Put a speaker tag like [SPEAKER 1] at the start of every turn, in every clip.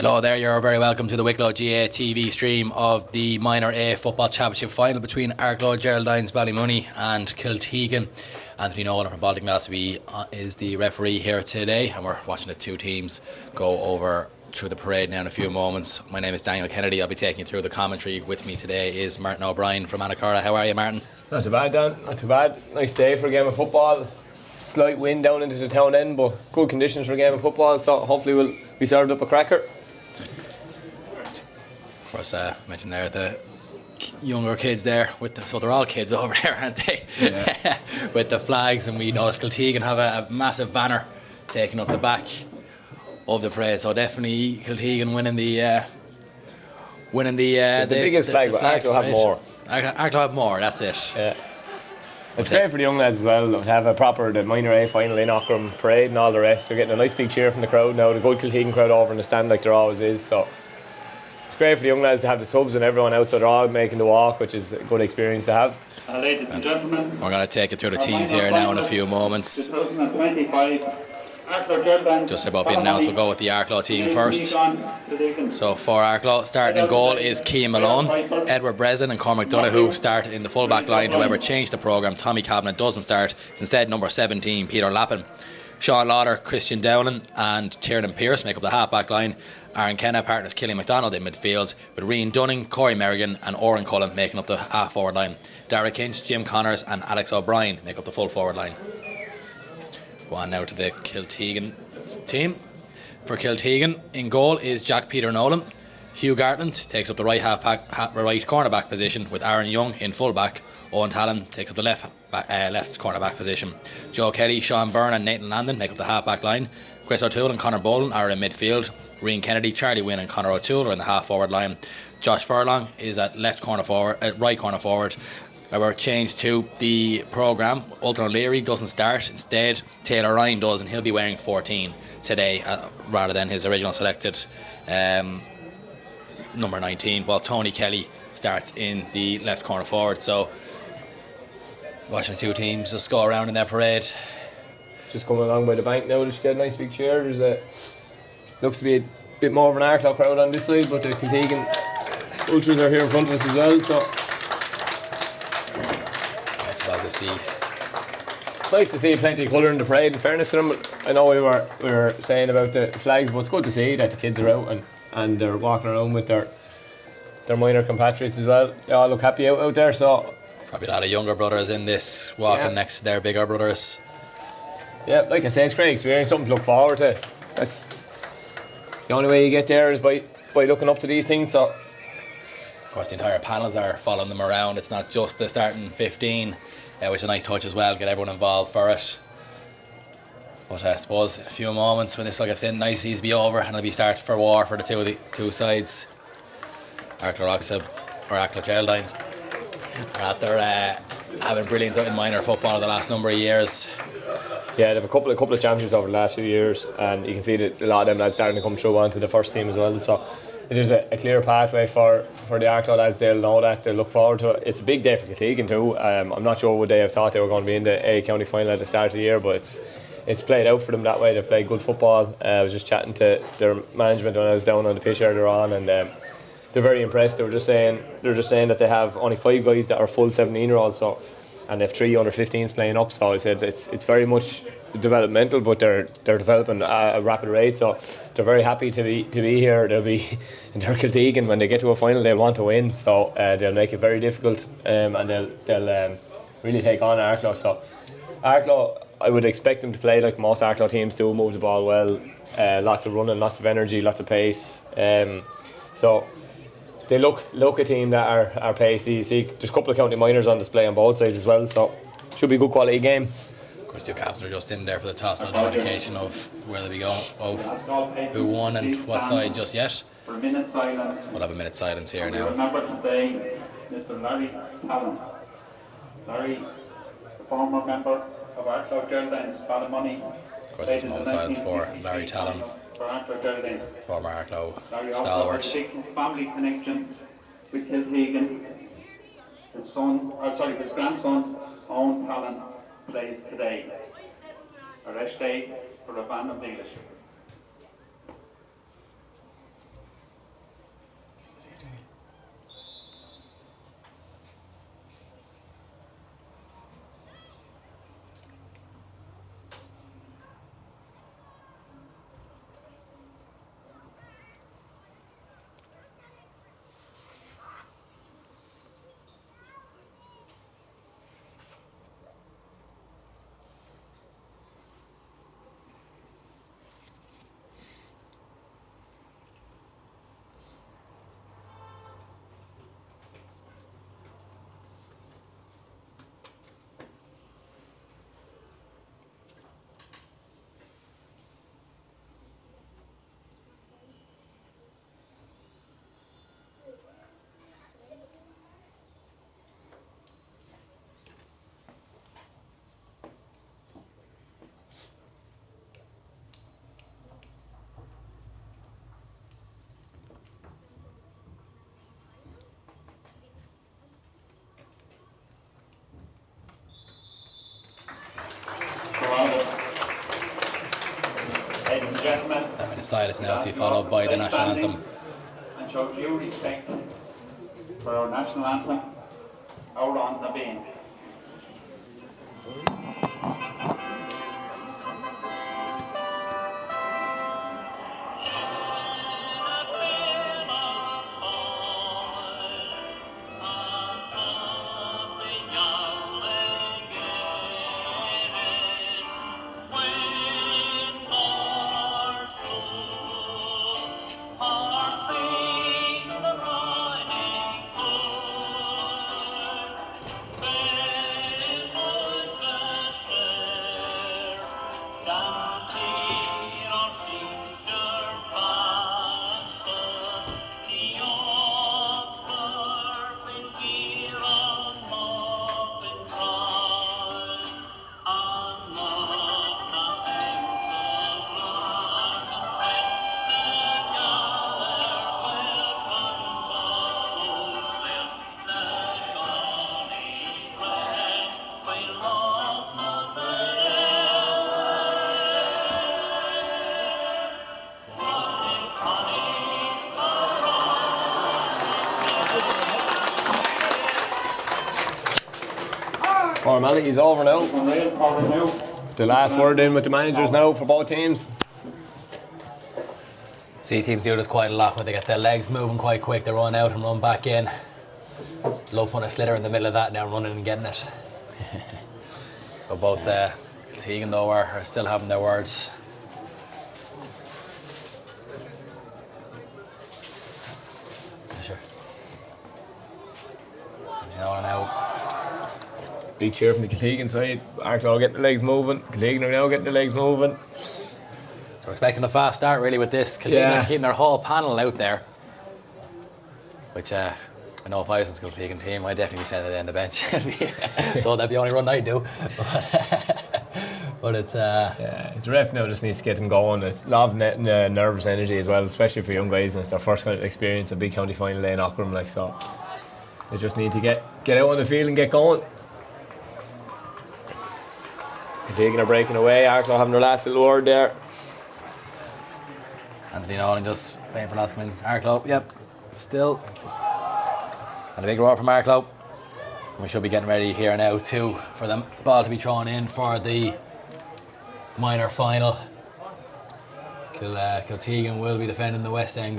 [SPEAKER 1] Hello there, you're very welcome to the Wicklow GA TV stream of the Minor A Football Championship final between Arklow, Geraldines-Ballymoney and Kiltegan. Anthony Nolan from Baltic Glasby is the referee here today, and we're watching the two teams go over through the parade now in a few moments. My name is Daniel Kennedy. I'll be taking you through the commentary. With me today is Martin O'Brien from Anacorra. How are you, Martin?
[SPEAKER 2] Not too bad, Dan. Not too bad. Nice day for a game of football. Slight wind down into the town end, but good conditions for a game of football, so hopefully we'll be served up a cracker.
[SPEAKER 1] Of course, mentioned there the younger kids there, so they're all kids over there, aren't they? Yeah. With the flags, and we noticed Kiltegan have a massive banner taking up the back of the parade, so definitely Kiltegan winning the
[SPEAKER 2] biggest flag, but Arklow have more.
[SPEAKER 1] Arklow have more, that's it.
[SPEAKER 2] Yeah. It's great for the young lads as well to have the Minor A final in Aughrim parade and all the rest. They're getting a nice big cheer from the crowd now, the good Kiltegan crowd over in the stand like there always is, so it's great for the young lads to have the subs and everyone out, so they're all making the walk, which is a good experience to have.
[SPEAKER 3] Ladies and gentlemen,
[SPEAKER 1] we're going to take you through the teams here now in a few moments.
[SPEAKER 3] 2025
[SPEAKER 1] just about being announced. We'll go with the Arklow team first. So for Arklow, starting in goal is Cian Malone, Edward Breslin and Cormac Donoghue start in the full back line. However, changed the programme. Tommy Cabinet doesn't start. It's instead number 17, Peter Lappin. Sean Lauder, Christian Dowling and Tiernan Pearce make up the half back line. Aaron Kenna partners Killian MacDonald in midfields, with Rian Dunning, Corey Merrigan and Oren Cullen making up the half forward line. Derek Hinch, Jim Connors and Alex O'Brien make up the full forward line. Go on now to the Kiltegan team. For Kiltegan, in goal is Jack Peter Nolan. Hugh Gartland takes up the right right cornerback position, with Aaron Young in full back. Owen Talon takes up the left cornerback position. Joe Kelly, Sean Byrne and Nathan Landon make up the half back line. Chris O'Toole and Conor Bolan are in midfield. Rian Kennedy, Charlie Wynn and Conor O'Toole are in the half-forward line. Josh Furlong is at right corner forward. We're changed to the programme. Ultan O'Leary doesn't start. Instead, Taylor Ryan does, and he'll be wearing 14 today rather than his original selected number 19, while Tony Kelly starts in the left corner forward. So watching the two teams just go around in their parade.
[SPEAKER 2] Just coming along by the bank now, just get a nice big cheer. Looks to be a bit more of an Arklow crowd on this side, but the Kiltegan ultras are here in front of us as well, so
[SPEAKER 1] I suppose it's
[SPEAKER 2] nice to see plenty of colour in the parade. In fairness to them, I know we were saying about the flags, but it's good to see that the kids are out and they're walking around with their minor compatriots as well. They all look happy out there, so
[SPEAKER 1] probably a lot of younger brothers in this walking next to their bigger brothers.
[SPEAKER 2] Yeah, like I say, it's a great experience, something to look forward to. That's the only way you get there is by looking up to these things. So
[SPEAKER 1] of course the entire panels are following them around. It's not just the starting 15, which is a nice touch as well, get everyone involved for it. But I suppose a few moments when this all gets in, nice easy to be over, and it'll be start for war for the two sides. Arklow Geraldines after having brilliant in minor football the last number of years.
[SPEAKER 2] Yeah, they have a couple of championships over the last few years, and you can see that a lot of them lads starting to come through onto the first team as well. So it is a clear pathway for the Arklow lads. They'll know that, they'll look forward to it. It's a big day for Kiltegan too. I'm not sure would they have thought they were going to be in the A County final at the start of the year, but it's played out for them that way. They've played good football. I was just chatting to their management when I was down on the pitch earlier on, and they're very impressed. They're just saying that they have only 5 guys that are full 17-year-olds, so, and they have 3 under 15s playing up. So I said it's very much developmental, but they're developing at a rapid rate. So they're very happy to be here. They'll be in their Kiltegan when they get to a final. They'll want to win, so they'll make it very difficult, and they'll really take on Arklow. So Arklow, I would expect them to play like most Arklow teams do, move the ball well, lots of running, lots of energy, lots of pace. So they look a team that are pacey. You see, there's a couple of county minors on display on both sides as well, so should be a good quality game.
[SPEAKER 1] Of course, two captains are just in there for the toss, no indication of where they'll be going, of who won and what side just yet.
[SPEAKER 3] For a minute silence.
[SPEAKER 1] We'll have a minute silence here now.
[SPEAKER 3] Remember today, Mr. Larry Allen. Larry, the former member of Arklow Geraldines-Ballymoney.
[SPEAKER 1] Of course, it's a moment of silence for Larry Talon,
[SPEAKER 3] For Arklow Geraldines.
[SPEAKER 1] former Arklow
[SPEAKER 3] Larry
[SPEAKER 1] stalwart.
[SPEAKER 3] also has a big family connection with Kiltegan. His grandson, Owen Talon, plays today. A rest day for a band of English. Ladies and gentlemen,
[SPEAKER 1] That minute silence now, so followed by the national anthem.
[SPEAKER 3] and show due respect for our national anthem, Aughrim Naomh.
[SPEAKER 2] Formality's over now.
[SPEAKER 3] Unreal for now.
[SPEAKER 2] The last word in with the managers now for both teams.
[SPEAKER 1] See teams do this quite a lot where they get their legs moving quite quick, they run out and run back in. Love putting a sliotar in the middle of that now, running and getting it. So both Teagain though are still having their words. Sure. You know now.
[SPEAKER 2] Big cheer from the Kiltegan side. Arklow getting the legs moving. Kiltegan are now getting the legs moving.
[SPEAKER 1] So we're expecting a fast start really with this. Kiltegan are keeping their whole panel out there. Which I know if I was in the Kiltegan team, I'd definitely be standing on the bench. So that'd be the only run I'd do. But it's
[SPEAKER 2] yeah, the ref now just needs to get them going. It's a lot of nervous energy as well, especially for young guys, and it's their first kind of experience of big county final day in Aughrim, like, so they just need to get out on the field and get going. Teagain are breaking away. Arklow having their last little word there.
[SPEAKER 1] Anthony Nolan just waiting for last come in. Arklow, yep, still. And a big roar from Arklow. We should be getting ready here now too for the ball to be thrown in for the minor final. Kiltegan will be defending the Westgate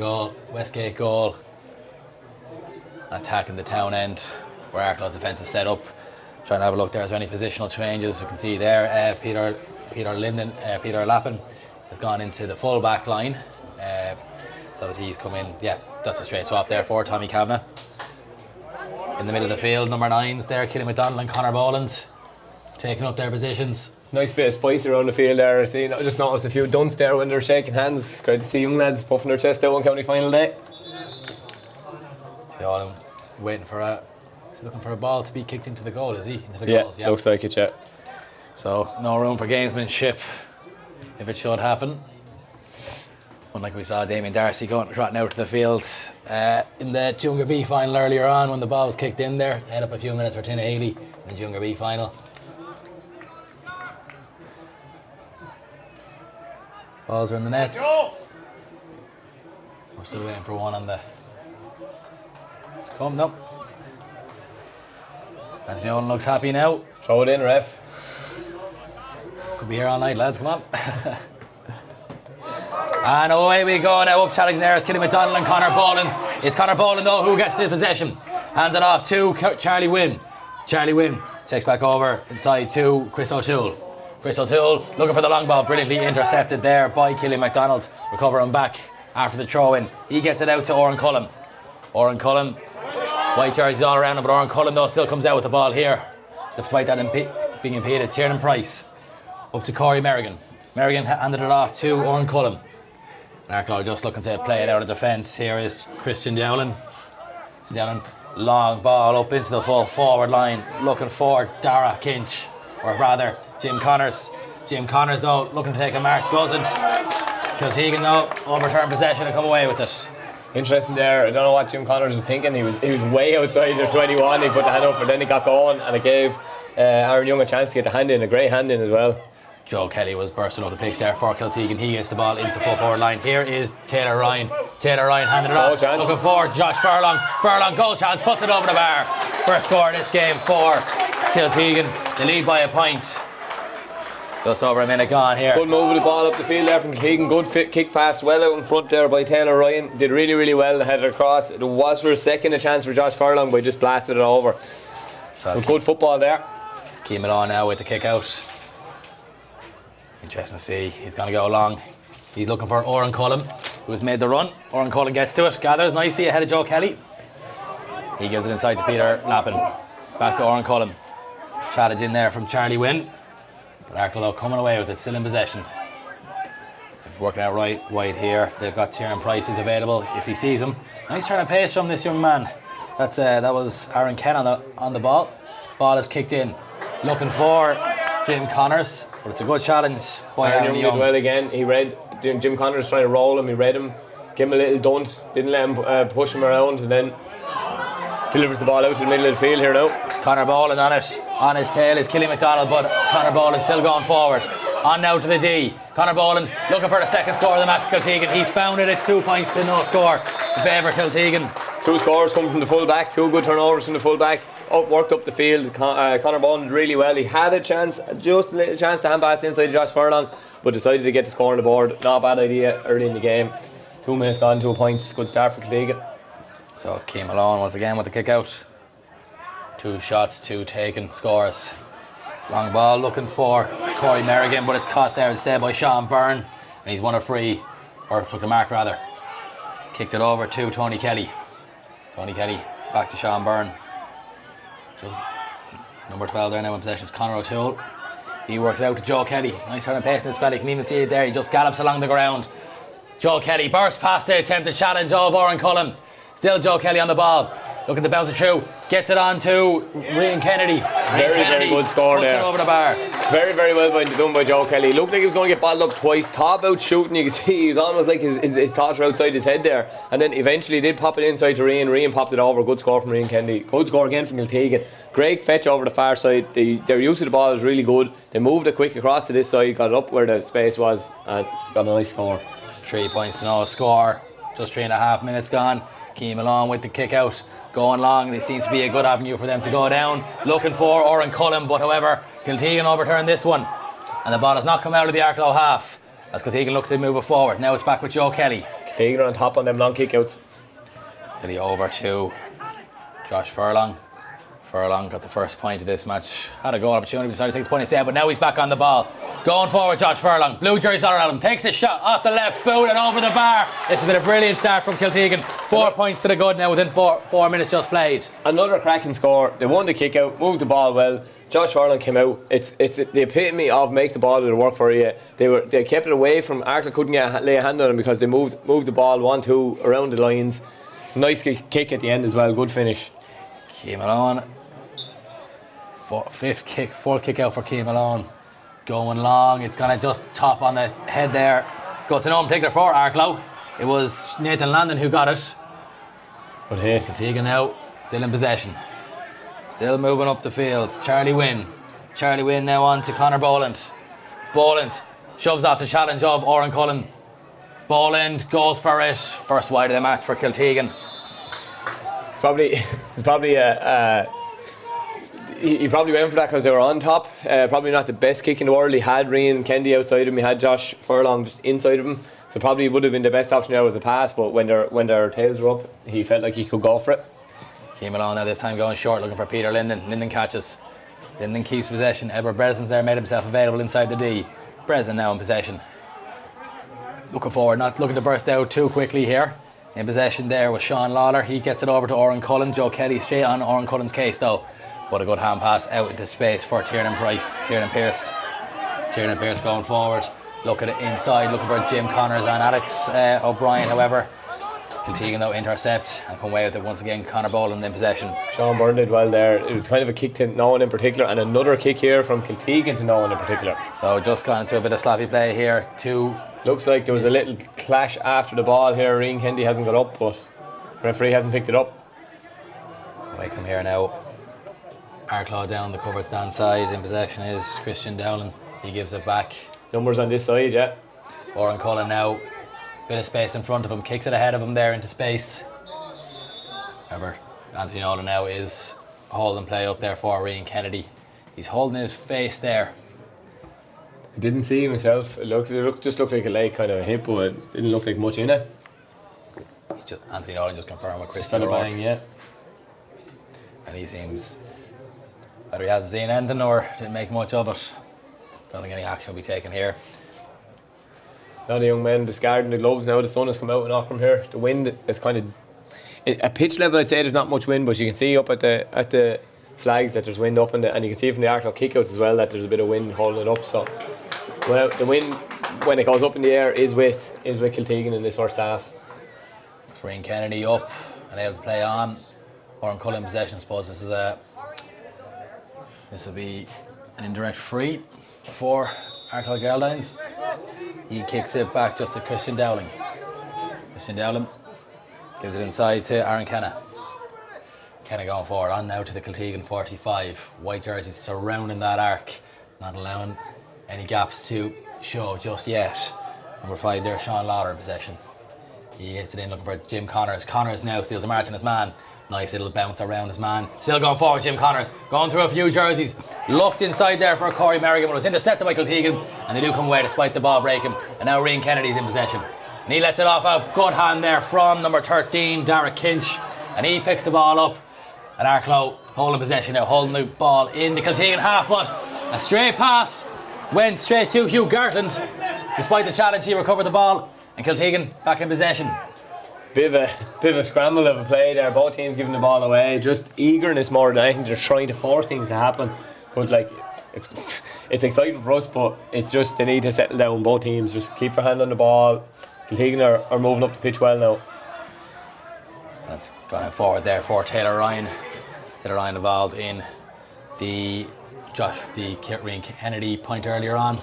[SPEAKER 1] goal. Attacking the town end where Arklow's defence is set up. Trying to have a look there. Is there any positional changes? You can see there Peter Lappin has gone into the full back line. So as he's come in, yeah, that's a straight swap there for Tommy Kavanagh. In the middle of the field, number 9's there, Killian McDonald and Conor Boland taking up their positions.
[SPEAKER 2] Nice bit of spice around the field there. I just noticed a few dunts there when they're shaking hands. Great to see young lads puffing their chest out on county final day.
[SPEAKER 1] Teagain waiting for he's looking for a ball to be kicked into the goal, is he? Into the goals,
[SPEAKER 2] yeah, looks like it, yeah.
[SPEAKER 1] So no room for gamesmanship if it should happen. Unlike we saw Damien Darcy trotting out to the field in the Junior B final earlier on when the ball was kicked in there. Head up a few minutes for Tinnahealy in the Junior B final. Balls are in the nets. We're still waiting for one on the... It's come, no. Anthony Nolan looks happy now.
[SPEAKER 2] Throw it in, ref.
[SPEAKER 1] Could be here all night, lads, come on. And away we go now, up challenging there is Killian McDonald and Conor Boland. It's Conor Boland though who gets the possession. Hands it off to Charlie Wynne. Charlie Wynne takes back over inside to Chris O'Toole. Chris O'Toole looking for the long ball, brilliantly intercepted there by Killian McDonald. Recovering back after the throw in. He gets it out to Oran Cullen. Oran Cullen, white jerseys all around him, but Oran Cullen though still comes out with the ball here. Despite that being impeded, Tiernan Price up to Corey Merrigan. Merrigan handed it off to Oran Cullen. Arklow just looking to play it out of defence. Here is Christian Dowling. Dowling, long ball up into the full forward line, looking for Dara Kinch, or rather Jim Connors. Jim Connors though looking to take a mark, doesn't. Kiltegan though overturn possession and come away with it.
[SPEAKER 2] Interesting there. I don't know what Jim Connors was thinking. He was way outside their 21. He put the hand up, but then he got going, and it gave Aaron Young a chance to get the hand in, a great hand in as well.
[SPEAKER 1] Joe Kelly was bursting up the picks there for Kiltegan. He gets the ball into the full forward line. Here is Taylor Ryan. Taylor Ryan handed it off. Looking for Josh Furlong. Furlong, goal chance, puts it over the bar. First score this game for Kiltegan. They lead by a point. Just over a minute gone here.
[SPEAKER 2] Good move with the ball up the field there from Teagain. Good fit kick pass, well out in front there by Taylor Ryan. Did really, really well to head it across. It was for a second a chance for Josh Furlong, but he just blasted it over. So good football there.
[SPEAKER 1] Keep it on now with the kick out. Interesting to see. He's going to go long. He's looking for Oran Cullen, who's made the run. Oran Cullen gets to it, gathers nicely ahead of Joe Kelly. He gives it inside to Peter Lappin. Back to Oran Cullen. Challenge in there from Charlie Wynne. But Arklow coming away with it, still in possession. Working out right wide here. They've got Tiernan Price is available if he sees him. Nice turn of pace from this young man. That was Aaron Ken on the ball. Ball is kicked in. Looking for Jim Connors, but it's a good challenge by Aaron Young.
[SPEAKER 2] Did well again. He read Jim Connors trying to roll him. He read him, gave him a little dunt, didn't let him push him around, and then delivers the ball out to the middle of the field here now.
[SPEAKER 1] Conor Boland on it. On his tail is Killian McDonald, but Conor Boland still going forward. On now to the D. Conor Boland looking for the second score of the match for Kiltegan. He's found it. It's 2 points to no score in favour of Kiltegan.
[SPEAKER 2] 2 scores coming from the full back. 2 good turnovers from the full back. worked up the field. Conor Boland did really well. He had a chance, just a little chance to hand pass inside to Josh Furlong, but decided to get the score on the board. Not a bad idea early in the game. 2 minutes gone, 2 points. Good start for Kiltegan.
[SPEAKER 1] So Keane Malone once again with the kick out. 2 shots, 2 taken, scores. Long ball looking for Corey Merrigan, but it's caught there instead by Sean Byrne, and he's won a free, or took the mark rather. Kicked it over to Tony Kelly. Tony Kelly back to Sean Byrne. Just number 12 there now in possession is Conor O'Toole. He works out to Joe Kelly. Nice turn and pace in this fella. You can even see it there. He just gallops along the ground. Joe Kelly bursts past the attempted challenge of Oren Cullen. Still Joe Kelly on the ball. Looking to bounce it through. Gets it on to Rian Kennedy.
[SPEAKER 2] Very good score there.
[SPEAKER 1] Puts it over the bar.
[SPEAKER 2] Very well done by Joe Kelly. Looked like he was going to get bottled up twice. Thought about shooting. You can see he was almost like his thoughts were outside his head there. And then eventually did pop it inside to Rian. Rian popped it over. Good score from Rian Kennedy. Good score again from Kiltegan. Great fetch over the far side. Their use of the ball was really good. They moved it quick across to this side, got it up where the space was, and got a nice score.
[SPEAKER 1] 3 points to no score. Just 3.5 minutes gone. Keane Malone with the kick out. Going long, it seems to be a good avenue for them to go down. Looking for Oren Cullen, but however, Kiltegan overturned this one. And the ball has not come out of the Arklow half as Kiltegan look to move it forward. Now it's back with Joe Kelly.
[SPEAKER 2] Kiltegan on top on them long kickouts.
[SPEAKER 1] Kelly over to Josh Furlong. Furlong got the first point of this match. Had a goal opportunity, decided to take the point instead, but now he's back on the ball. Going forward, Josh Furlong. Blue jersey all around him. Takes a shot off the left boot and over the bar. This has been a brilliant start from Kiltegan. 4 points to the good now within 4 minutes just played.
[SPEAKER 2] Another cracking score. They won the kick out, moved the ball well. Josh Furlong came out. It's the epitome of make the ball do the work for you. They kept it away from Arklow, couldn't lay a hand on them because they moved the ball 1-2 around the lines. Nice kick at the end as well. Good finish.
[SPEAKER 1] Keane Malone. Fourth kick out for Keane Malone. Going long, it's gonna just top on the head there. Goes to Naomh, particular for Arklow. It was Nathan Landon who got it.
[SPEAKER 2] But hit.
[SPEAKER 1] Teagain now, still in possession. Still moving up the field. Charlie Wynn. Charlie Wynn now on to Conor Boland. Boland shoves off the challenge of Oren Cullen. Boland goes for it. First wide of the match for Kiltegan.
[SPEAKER 2] It's probably he probably went for that because they were on top. Probably not the best kick in the world. He had Rian Kennedy outside him. He had Josh Furlong just inside of him. So probably would have been the best option there was a pass. But when their tails were up, he felt like he could go for it.
[SPEAKER 1] Keane Malone now this time going short, looking for Peter Linden. Linden catches. Linden keeps possession. Edward Breslin's there, made himself available inside the D. Breslin now in possession. Looking forward, not looking to burst out too quickly here. In possession there was Sean Lawler. He gets it over to Oren Cullen. Joe Kelly straight on Oren Cullen's case though. But a good hand pass out into space for Tiernan Pearce. Tiernan Pearce going forward. Look at it inside, looking for Jim Connors and Alex O'Brien, however. Kiltegan though intercept and come away with it once again. Conor Boland in possession.
[SPEAKER 2] Sean Byrne did well there. It was kind of a kick to Nolan in particular, and another kick here from Kiltegan to Nolan in particular.
[SPEAKER 1] So just gone into a bit of sloppy play here.
[SPEAKER 2] Looks like there was a little clash after the ball here. Rian Kennedy hasn't got up, but the referee hasn't picked it up.
[SPEAKER 1] Away come here now. Arklow down the covered stand side. In possession is Christian Dowling. He gives it back.
[SPEAKER 2] Numbers on this side, yeah.
[SPEAKER 1] Oren Cullen now. Bit of space in front of him. Kicks it ahead of him there into space. However, Anthony Nolan now is holding play up there for Rian Kennedy. He's holding his face there.
[SPEAKER 2] I didn't see myself. It just looked like a leg, kind of a hip, but it didn't look like much in it.
[SPEAKER 1] Anthony Nolan just confirmed with Chris
[SPEAKER 2] Bang, yeah.
[SPEAKER 1] And he seems either he hasn't seen anything or didn't make much of it. Don't think any action will be taken here.
[SPEAKER 2] Now the young men discarding the gloves now. The sun has come out in Aughrim here. The wind is kind of at pitch level. I'd say there's not much wind, but you can see up at the flags that there's wind up, and you can see from the Arklow kickouts as well that there's a bit of wind holding it up. So the wind when it goes up in the air is with Kiltegan in this first half.
[SPEAKER 1] Rian Kennedy up and able to play on. Oren Cullen possession. I suppose this will be an indirect free for Arklow Geraldines. He kicks it back just to Christian Dowling. Christian Dowling gives it inside to Aaron Kenna. Kenna going forward, on now to the Kiltegan 45. White jerseys surrounding that arc, not allowing any gaps to show just yet. Number 5 there, Sean Lawler in possession. He hits it in looking for Jim Connors. Connors now steals a march on his man. Nice little bounce around his man. Still going forward, Jim Connors. Going through a few jerseys. Looked inside there for Corey Merrigan, but was intercepted by Kiltegan. And they do come away despite the ball breaking. And now Rian Kennedy's in possession. And he lets it off a good hand there from number 13, Derek Kinch. And he picks the ball up. And Arklow holding possession now, holding the ball in the Kiltegan half. But a straight pass went straight to Hugh Gartland. Despite the challenge, he recovered the ball. And Kiltegan back in possession.
[SPEAKER 2] Bit of a scramble of a play there. Both teams giving the ball away. Just eagerness more than anything. They're trying to force things to happen. But like, it's exciting for us, but it's just they need to settle down. Both teams just keep their hand on the ball. Kiltegan are moving up the pitch well now.
[SPEAKER 1] That's going forward there for Taylor Ryan. Taylor Ryan involved in the Rian Kennedy point earlier on.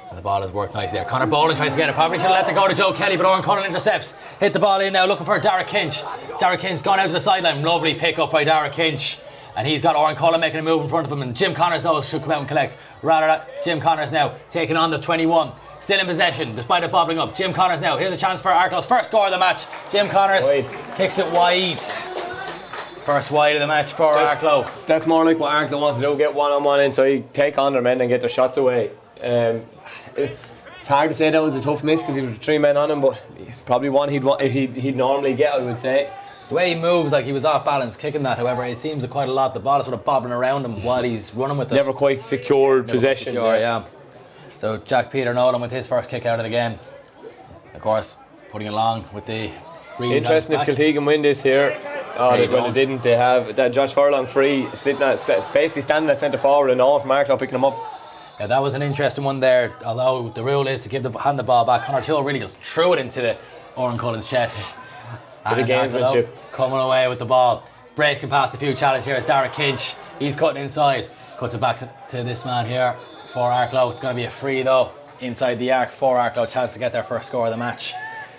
[SPEAKER 1] And the ball has worked nicely there. Conor Boland tries to get it. Probably should have let it go to Joe Kelly, but Oran Cullen intercepts. Hit the ball in now, looking for Derek Kinch. Derek Kinch gone out to the sideline. Lovely pick up by Derek Kinch. And he's got Oran Cullen making a move in front of him. And Jim Connors knows should come out and collect. Rather, Jim Connors now taking on the 21. Still in possession, despite it bobbling up. Jim Connors now. Here's a chance for Arklow's first score of the match. Jim Connors kicks it wide. First wide of the match for Arklow.
[SPEAKER 2] That's more like what Arklow wants to do, get one-on-one inside, take on their men and get their shots away. It's hard to say that was a tough miss because he was 3 men on him, but probably one he'd normally get, I would say.
[SPEAKER 1] The way he moves, like he was off balance kicking that, however, it seems quite a lot. The ball is sort of bobbling around him while he's running with it.
[SPEAKER 2] Never quite secured possession.
[SPEAKER 1] Yeah. So Jack Peter Nolan with his first kick out of the game. Of course, putting along with the green.
[SPEAKER 2] Interesting if Kiltegan win this here. They didn't. They have that Josh Furlong free, basically standing at centre forward and all from Arklow picking him up.
[SPEAKER 1] Yeah, that was an interesting one there. Although the rule is to hand the ball back, Conor Tull really just threw it into the Oran Cullen's chest.
[SPEAKER 2] Bit of gamesmanship.
[SPEAKER 1] Coming away with the ball. Breaking past a few challenges here is Derek Kinch. He's cutting inside. Cuts it back to this man here for Arklow. It's going to be a free though inside the arc for Arklow. Chance to get their first score of the match.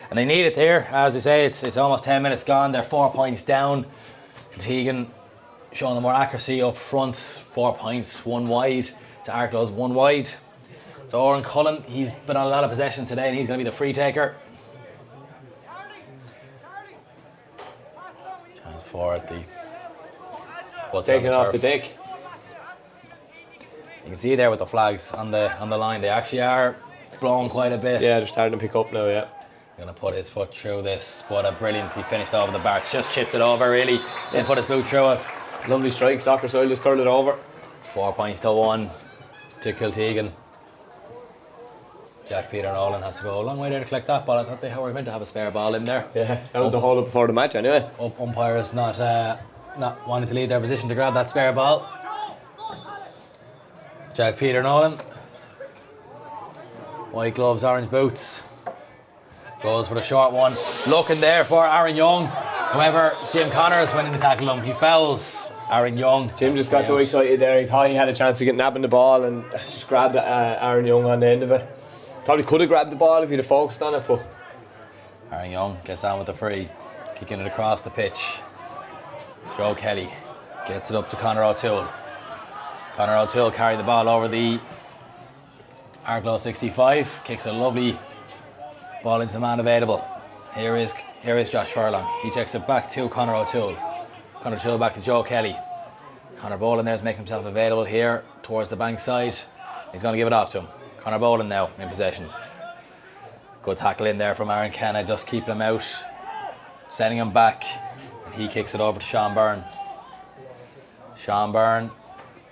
[SPEAKER 1] And they need it there. As I say, it's almost 10 minutes gone. They're 4 points down. Teagain showing them more accuracy up front. 4 points, 1 wide. To Arklow's 1 wide. So Oran Cullen, he's been on a lot of possession today and he's going to be the free taker. Chance for the
[SPEAKER 2] taking off the deck.
[SPEAKER 1] You can see there with the flags on the line, they actually are blowing quite a bit.
[SPEAKER 2] Yeah, they're starting to pick up now, yeah.
[SPEAKER 1] Going to put his foot through this, but a brilliantly finished over the bar. Just chipped it over really, then put his boot through it.
[SPEAKER 2] Lovely strike, soccer style, just curled it over.
[SPEAKER 1] 4 points to 1 to Kiltegan. Jack Peter Nolan has to go a long way there to collect that ball. I thought they were meant to have a spare ball in there.
[SPEAKER 2] Yeah, that was the hold up before the match anyway.
[SPEAKER 1] Umpires not wanting to leave their position to grab that spare ball. Jack Peter Nolan. White gloves, orange boots. Goes for the short one. Looking there for Aaron Young. However, Jim Connors went in to tackle him. He fouls Aaron Young.
[SPEAKER 2] Jim just got too excited there. He thought he had a chance to get nabbing the ball and just grabbed Aaron Young on the end of it. Probably could have grabbed the ball if he'd have focused on it, but
[SPEAKER 1] Aaron Young gets on with the free, kicking it across the pitch. Joe Kelly gets it up to Conor O'Toole. Conor O'Toole carried the ball over the Arklow 65, kicks a lovely ball into the man available. Here is Josh Furlong. He checks it back to Conor O'Toole. Conor O'Toole back to Joe Kelly. Conor Boland there is making himself available here towards the bank side. He's going to give it off to him. Conor Boland now in possession. Good tackle in there from Aaron Kenna, just keeping him out, sending him back. And he kicks it over to Sean Byrne. Sean Byrne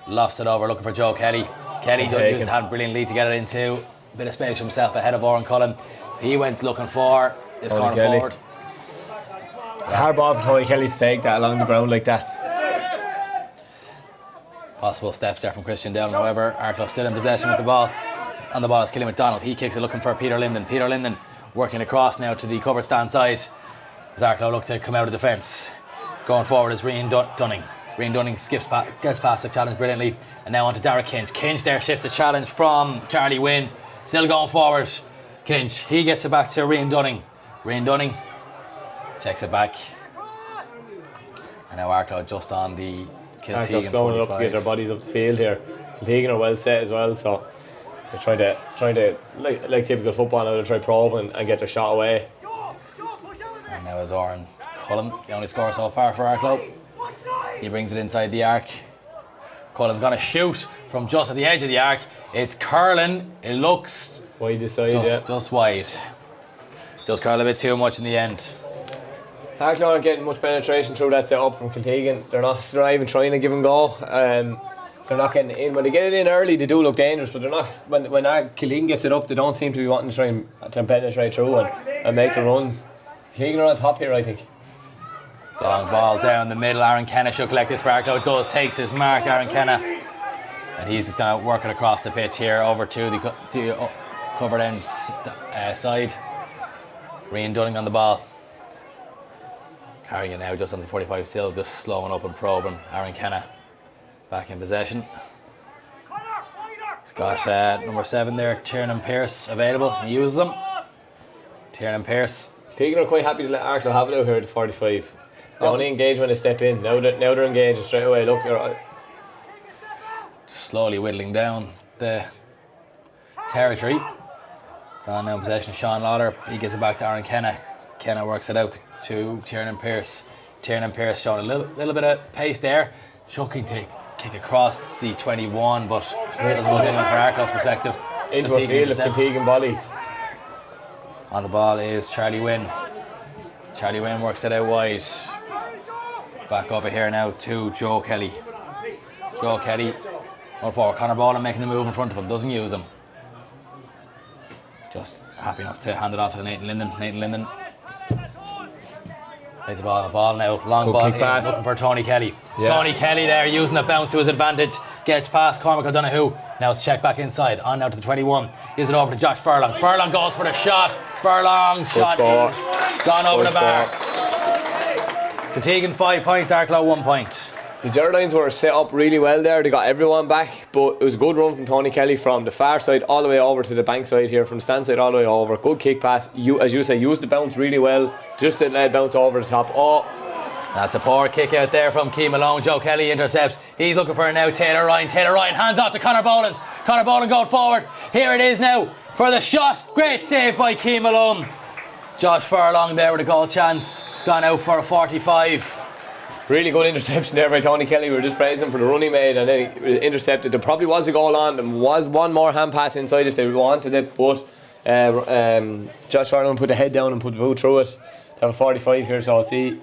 [SPEAKER 1] lofts it over, looking for Joe Kelly. Kelly did use his hand brilliantly to get it into a bit of space for himself ahead of Oran Cullen. He went looking for this corner forward.
[SPEAKER 2] It's a hard ball for Tony Kelly to take that along the ground like that.
[SPEAKER 1] Possible steps there from Christian Down. However, Arklow still in possession with the ball. On the ball is Killian McDonald. He kicks it looking for Peter Linden. Peter Linden working across now to the covered stand side as Arklow look to come out of defence. Going forward is Rian Dunning. Rian Dunning gets past the challenge brilliantly. And now on to Derek Kinch. Kinch there shifts the challenge from Charlie Wynn. Still going forward. Kinch, he gets it back to Rian Dunning. Rian Dunning checks it back. And now Arklow just on the Kiltegan 45.
[SPEAKER 2] Slowing up to get their bodies up the field here. Kiltegan are well set as well, so they're trying to like typical football now, they're trying to probe and get their shot away.
[SPEAKER 1] And now as Oran Cullen, the only score so far for Arklow. He brings it inside the arc. Cullen's going to shoot from just at the edge of the arc. It's curling. It looks
[SPEAKER 2] Wide this side,
[SPEAKER 1] just wide. Just curled a bit too much in the end.
[SPEAKER 2] Arklow aren't getting much penetration through that set up from Kiltegan. They're not even trying to give and go. They're not getting it in. When they get it in early, they do look dangerous, but they're not. When Kiltegan gets it up, they don't seem to be wanting to try and penetrate through and make the runs. Kiltegan are on top here, I think.
[SPEAKER 1] Long ball down the middle. Aaron Kenna should collect this for Arklow. It does, takes his mark, Aaron Kenna. And he's just going to work it across the pitch here over to the covered end side. Rian Dunning on the ball. Carrying it now just on the 45, still just slowing up and probing. Aaron Kenna back in possession. He's got number 7 there, Tiernan Pearce, available. He uses them. Tiernan Pearce.
[SPEAKER 2] Teagain are quite happy to let Arklow have it out here at the 45. They only engage when they step in. Now they're engaged straight away. Look, they're
[SPEAKER 1] slowly whittling down the territory. It's on now in possession of Sean Lauder. He gets it back to Aaron Kenna. Kenna works it out to Tiernan Pearce. Tiernan Pearce showing a little bit of pace there. Chucking to kick across the 21, but it doesn't go in for Arklow's perspective.
[SPEAKER 2] into a field of Kiltegan-Bally's.
[SPEAKER 1] On the ball is Charlie Wynn. Charlie Wynn works it out wide. Back over here now to Joe Kelly. Joe Kelly on forward. Conor Boland making the move in front of him. Doesn't use him. Just happy enough to hand it off to Nathan Linden. Nathan Linden plays the ball now. Long ball in, looking for Tony Kelly. Yeah. Tony Kelly there using the bounce to his advantage. Gets past Cormac O'Donoghue. Now it's checked back inside. On now to the 21. Gives it over to Josh Furlong. Furlong goes for the shot. Furlong's shot is gone over the bar. Kiltegan 5 points, Arklow 1 point.
[SPEAKER 2] The Geraldines were set up really well there. They got everyone back, but it was a good run from Tony Kelly from the far side all the way over to the bank side here, from the stand side all the way over. Good kick pass. As you say, used the bounce really well. Just to let it bounce over the top. Oh,
[SPEAKER 1] that's a poor kick out there from Keane Malone. Joe Kelly intercepts. He's looking for it now. Taylor Ryan. Taylor Ryan hands off to Conor Boland. Conor Boland going forward. Here it is now for the shot. Great save by Keane Malone. Josh Furlong there with a goal chance. It's gone out for a 45.
[SPEAKER 2] Really good interception there by Tony Kelly. We were just praising him for the run he made, and then he intercepted. There probably was a goal on. There was one more hand pass inside if they wanted it, but Josh Furlong put the head down and put the boot through it. They have a 45 here, so we'll see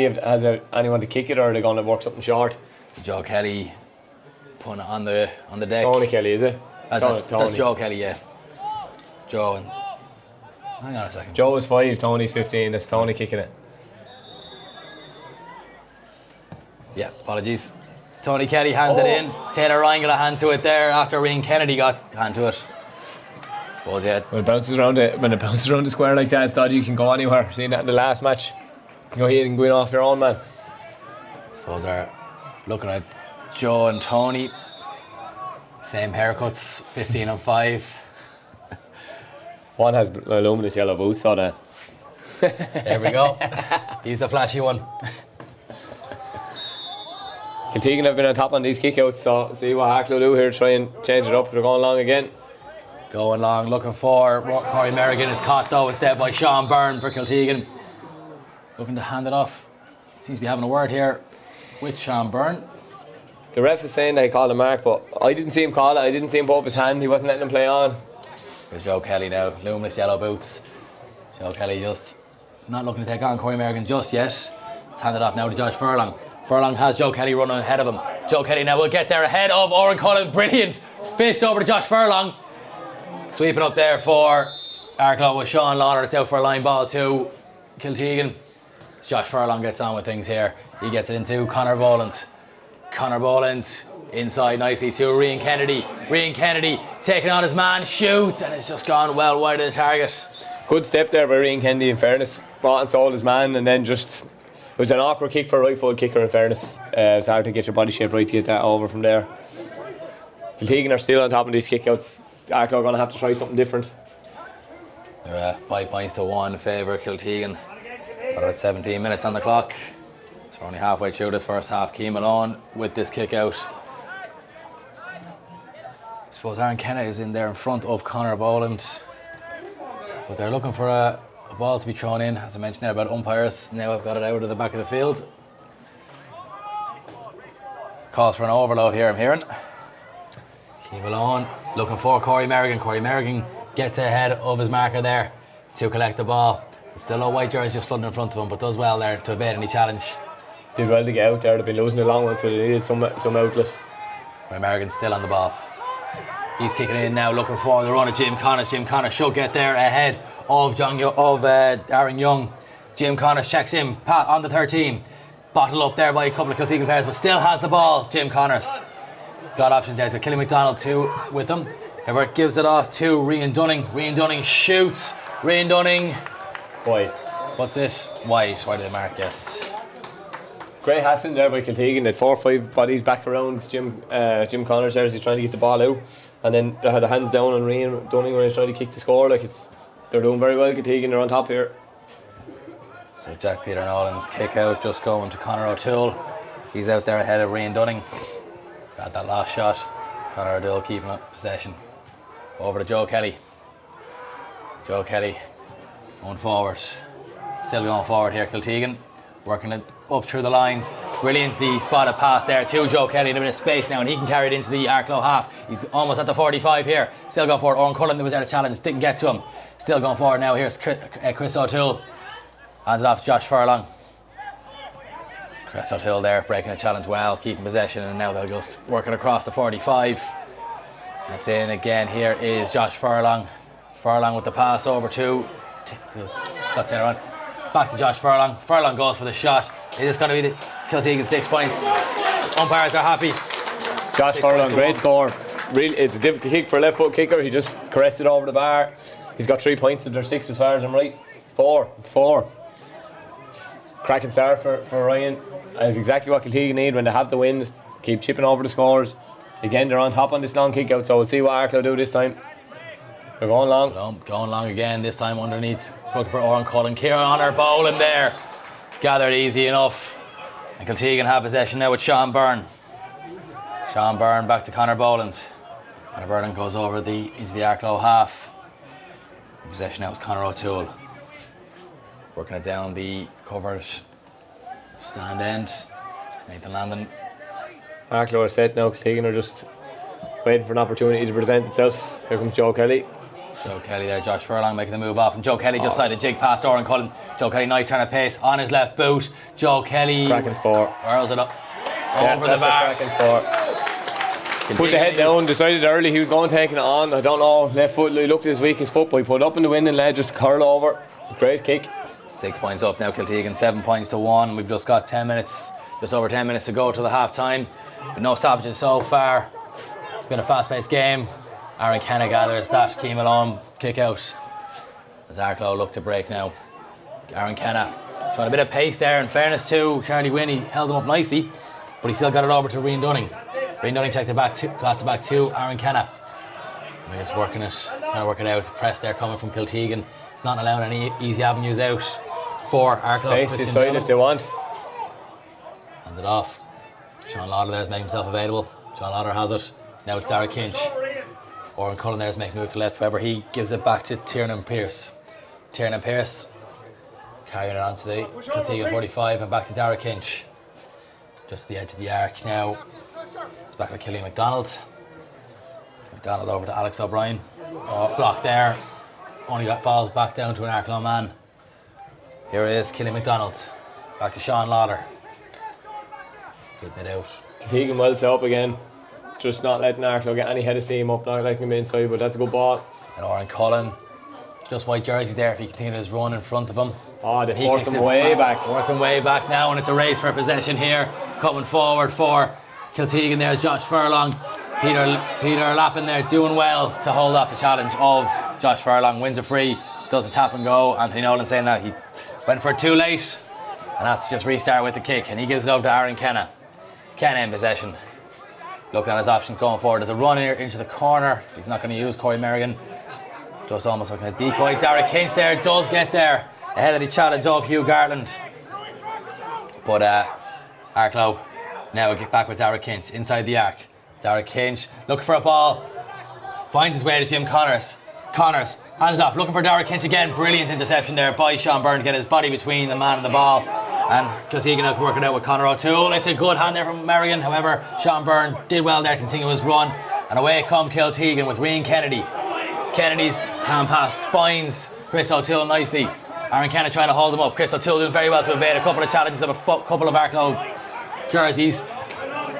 [SPEAKER 2] if it has anyone to kick it, or are they going to work something short.
[SPEAKER 1] Joe Kelly putting it on the deck.
[SPEAKER 2] It's Tony Kelly, is it?
[SPEAKER 1] That's Joe Kelly, yeah. Joe and hang on a second.
[SPEAKER 2] Joe is 5, Tony's 15. That's Tony kicking it.
[SPEAKER 1] Yeah, apologies. Tony Kelly hands it in. Taylor Ryan got a hand to it there after Rian Kennedy got a hand to it. I suppose, yeah.
[SPEAKER 2] When it bounces around the square like that, it's dodgy. You can go anywhere. Seen that in the last match. You can go here and go in off your own man.
[SPEAKER 1] I suppose they're looking at Joe and Tony. Same haircuts, 15 and 5.
[SPEAKER 2] One has luminous yellow boots, saw that.
[SPEAKER 1] There we go. He's the flashy one.
[SPEAKER 2] Kiltegan have been on top on these kickouts, so see what Arklow do here to try and change it up. They're going long again.
[SPEAKER 1] Going long, looking for Corey Merrigan. Is caught though instead by Sean Byrne for Kiltegan. Looking to hand it off. Seems to be having a word here with Sean Byrne.
[SPEAKER 2] The ref is saying they called a mark, but I didn't see him call it. I didn't see him put up his hand. He wasn't letting him play on.
[SPEAKER 1] There's Joe Kelly now, luminous yellow boots. Joe Kelly just not looking to take on Corey Merrigan just yet. It's handed off now to Josh Furlong. Furlong has Joe Kelly running ahead of him. Joe Kelly now will get there ahead of Oren Cullen. Brilliant fist over to Josh Furlong. Sweeping up there for Arklow with Sean Lauder. It's out for a line ball to Kiltegan. Josh Furlong gets on with things here. He gets it into Conor Boland. Conor Boland inside nicely to Rian Kennedy. Rian Kennedy taking on his man, shoots, and it's just gone well wide of the target.
[SPEAKER 2] Good step there by Rian Kennedy, in fairness. Bought and sold his man, and then just... It was an awkward kick for a right foot kicker, in fairness. It's hard to get your body shape right to get that over from there. Kiltegan are still on top of these kickouts. Arklow are going to have to try something different.
[SPEAKER 1] They're 5 points to 1 in favour of Kiltegan. About 17 minutes on the clock. So we're only halfway through this first half. Keane Malone with this kick out. I suppose Aaron Kenna is in there in front of Conor Boland. But they're looking for a a ball to be thrown in, as I mentioned there about umpires. Now I've got it out of the back of the field. Calls for an overload here, I'm hearing. Keep Malone looking for Corey Merrigan. Corey Merrigan gets ahead of his marker there to collect the ball. Still a white jersey just flooding in front of him, but does well there to evade any challenge.
[SPEAKER 2] Did well to get out there. They've been losing a long one, so they needed some outlet.
[SPEAKER 1] Corey Merrigan still on the ball. He's kicking in now, looking for the run of Jim Connors. Jim Connors should get there ahead of Aaron Young. Jim Connors checks in, Pat on the 13. Bottled up there by a couple of Kiltegan players, but still has the ball, Jim Connors. He's got options there. He's got Killy McDonald too with him. However, gives it off to Rian Dunning. Rian Dunning shoots. Rian Dunning.
[SPEAKER 2] White.
[SPEAKER 1] What's it? White. Why did they mark? Yes.
[SPEAKER 2] Great hassling there by Kiltegan. They had 4 or 5 bodies back around Jim Connors there as he's trying to get the ball out. And then they had the hands down on Rian Dunning when he's trying to kick the score. They're doing very well, Kiltegan. They're on top here.
[SPEAKER 1] So Jack Peter Nolan's kick out just going to Conor O'Toole. He's out there ahead of Rian Dunning. Got that last shot. Conor O'Toole keeping up possession. Over to Joe Kelly. Joe Kelly going forward. Still going forward here, Kiltegan. Working it up through the lines. Brilliantly spotted pass there to Joe Kelly in a bit of space now, and he can carry it into the Arklow half. He's almost at the 45 here. Still going forward. Oran Cullen was there to challenge, didn't get to him. Still going forward now. Here's Chris O'Toole. Hands it off to Josh Furlong. Chris O'Toole there breaking a challenge well, keeping possession, and now they'll just working across the 45. That's in again. Here is Josh Furlong. Furlong with the pass over to that's it on. Back to Josh Furlong. Furlong goes for the shot. Is this going to be the Kiltegan 6 points? Umpires are happy.
[SPEAKER 2] Josh Furlong, great score. Really, it's a difficult kick for a left foot kicker. He just caressed it over the bar. He's got 3 points, and they're 6 as far as I'm right. 4. Cracking start for Ryan. That's exactly what Kiltegan need when they have the win. Keep chipping over the scores. Again, they're on top on this long kick out, so we'll see what Arklow do this time. They're going long.
[SPEAKER 1] Going long again, this time underneath. Looking for Oran Cullen. Kieran Honor bowling there. Gathered easy enough. And Kiltegan have possession now with Sean Byrne. Sean Byrne back to Conor Boland. Conor Byrne goes over into the Arklow half. In possession now is Conor O'Toole. Working it down the covered stand end. It's Nathan Landon.
[SPEAKER 2] Arklow are set now. Kiltegan are just waiting for an opportunity to present itself. Here comes Joe Kelly.
[SPEAKER 1] Joe Kelly there, Josh Furlong making the move off, and Joe Kelly just side a jig past Oran Cullen. Joe Kelly nice turn of pace on his left boot. Joe Kelly
[SPEAKER 2] cracking sport.
[SPEAKER 1] Whirls it up over the bar.
[SPEAKER 2] Cracking sport. Put the head down, decided early he was going taking it on. I don't know, left foot, he looked his weakest foot, but he put it up in the wind and let just curl over. Great kick.
[SPEAKER 1] 6 points up now, Kiltegan, 7 points to 1. We've just got 10 minutes, just over 10 minutes to go to the half time. But no stoppages so far. It's been a fast-paced game. Aaron Kenna gathers that Keane Malone kick out as Arklow look to break now. Aaron Kenna showing a bit of pace there, in fairness to Charlie Wynne. He held him up nicely, but he still got it over to Rian Dunning. Rian Dunning checked it back to, got it back to Aaron Kenna. And they're just working it, trying to work it out. Press there coming from Kiltegan. It's not allowing any easy avenues out for Arklow.
[SPEAKER 2] Space this side if they want.
[SPEAKER 1] Hand it off. Sean Lauder there's making himself available. Sean Lauder has it. Now it's Dara Kinch. Oran Cullen there's making a move to the left. However, he gives it back to Tiernan Pearce. Tiernan Pearce carrying it onto the Kiltegan 45 and back to Dara Kinch. Just the edge of the arc now. It's back with Killian McDonald. McDonald over to Alex O'Brien. Block there. Only got falls back down to an Arklow man. Here is Killian McDonald. Back to Sean Lauder. Getting it out.
[SPEAKER 2] Teagain well set up again. Just not letting Arklow get any head of steam up, not letting him inside, but that's a good ball.
[SPEAKER 1] And Oran Cullen, just white jerseys there if he continues his run in front of him.
[SPEAKER 2] Oh, they forced him way back.
[SPEAKER 1] Forced him way back now, and it's a race for possession here. Coming forward for Kiltegan there's Josh Furlong. Peter Lappin there doing well to hold off the challenge of Josh Furlong. Wins a free, does a tap and go. Anthony Nolan saying that he went for it too late, and that's just restart with the kick, and he gives it over to Aaron Kenna. Kenna in possession. Looking at his options going forward. There's a run here into the corner. He's not going to use Corey Merrigan. Just almost looking at decoy. Dara Kinch there does get there ahead of the challenge of Hugh Garland. But Arklow now get back with Dara Kinch inside the arc. Dara Kinch looking for a ball. Finds his way to Jim Connors. Connors, hands off, looking for Derek Kinch again. Brilliant interception there by Sean Byrne to get his body between the man and the ball. And Kiltegan now working it out with Conor O'Toole. It's a good hand there from Merrigan. However, Sean Byrne did well there, continue his run. And away come Kiltegan with Wayne Kennedy. Kennedy's hand pass finds Chris O'Toole nicely. Aaron Kenna trying to hold him up. Chris O'Toole doing very well to evade a couple of challenges of a couple of Arklow jerseys.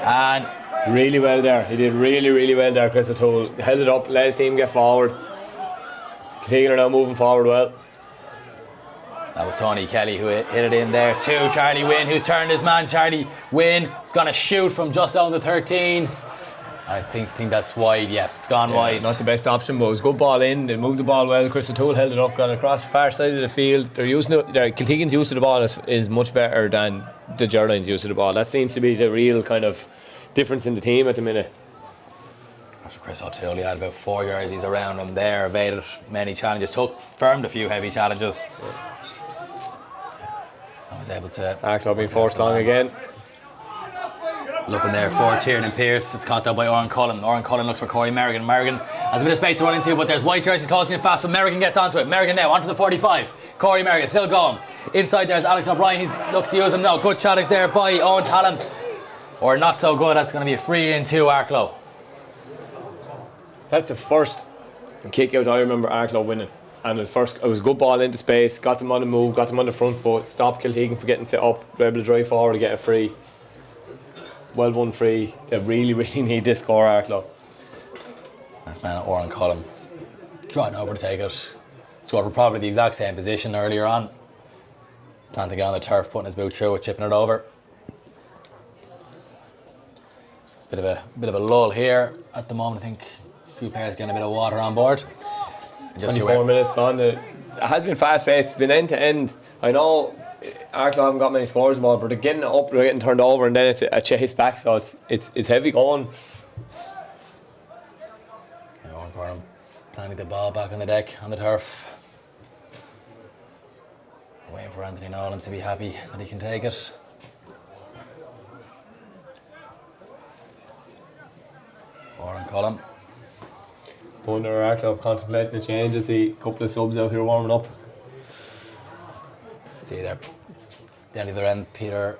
[SPEAKER 1] And
[SPEAKER 2] really well there. He did really well there, Chris O'Toole. Held it up, let his team get forward. Teagain are now moving forward well.
[SPEAKER 1] That was Tony Kelly who hit it in there too. Charlie Wynn, who's turned his man. Charlie Wynn is going to shoot from just down the 13. I think that's wide. Yeah, it's gone wide.
[SPEAKER 2] Not the best option, but it was a good ball in. They moved the ball well. Chris O'Toole held it up, got across the far side of the field. They're using it. Kiltegan's use of the ball is much better than the Geraldines' use of the ball. That seems to be the real kind of difference in the team at the minute.
[SPEAKER 1] Chris O'Toole, he had about 4 jerseys around him there, evaded many challenges, firmed a few heavy challenges. I was able to.
[SPEAKER 2] Arklow being forced long again.
[SPEAKER 1] Looking there for Tiernan Pearce. It's caught out by Oran Cullen. Oran Cullen looks for Corey Merrigan. Merrigan has a bit of space to run into, but there's white jersey closing in fast, but Merrigan gets onto it. Merrigan now onto the 45. Corey Merrigan still going. Inside there's Alex O'Brien. He looks to use him now. Good challenge there by Owen Talon. Or not so good. That's going to be a free in to Arklow.
[SPEAKER 2] That's the first kick out I remember Arklow winning. And it was a good ball into space, got them on the move, got them on the front foot, stopped Kiltegan from getting set up, were able to drive forward to get a free. Well won free. They really need this score, Arklow.
[SPEAKER 1] That's man Oran Cullen trying over to take it. Scored for probably the exact same position earlier on. Trying to get on the turf, putting his boot through it, chipping it over. Bit of a lull here at the moment. I think a few players getting a bit of water on board.
[SPEAKER 2] 24 minutes gone. It has been fast paced. It's been end to end. I know Arklow haven't got many scores involved, but they're getting up, they're getting turned over, and then it's a chase back. So it's heavy going.
[SPEAKER 1] Planting the ball back on the deck on the turf. Waiting for Anthony Nolan to be happy that he can take it. Oran Cullen.
[SPEAKER 2] Wonder Arklow contemplating a change. I see a couple of subs out here warming up.
[SPEAKER 1] See there, down the other end, Peter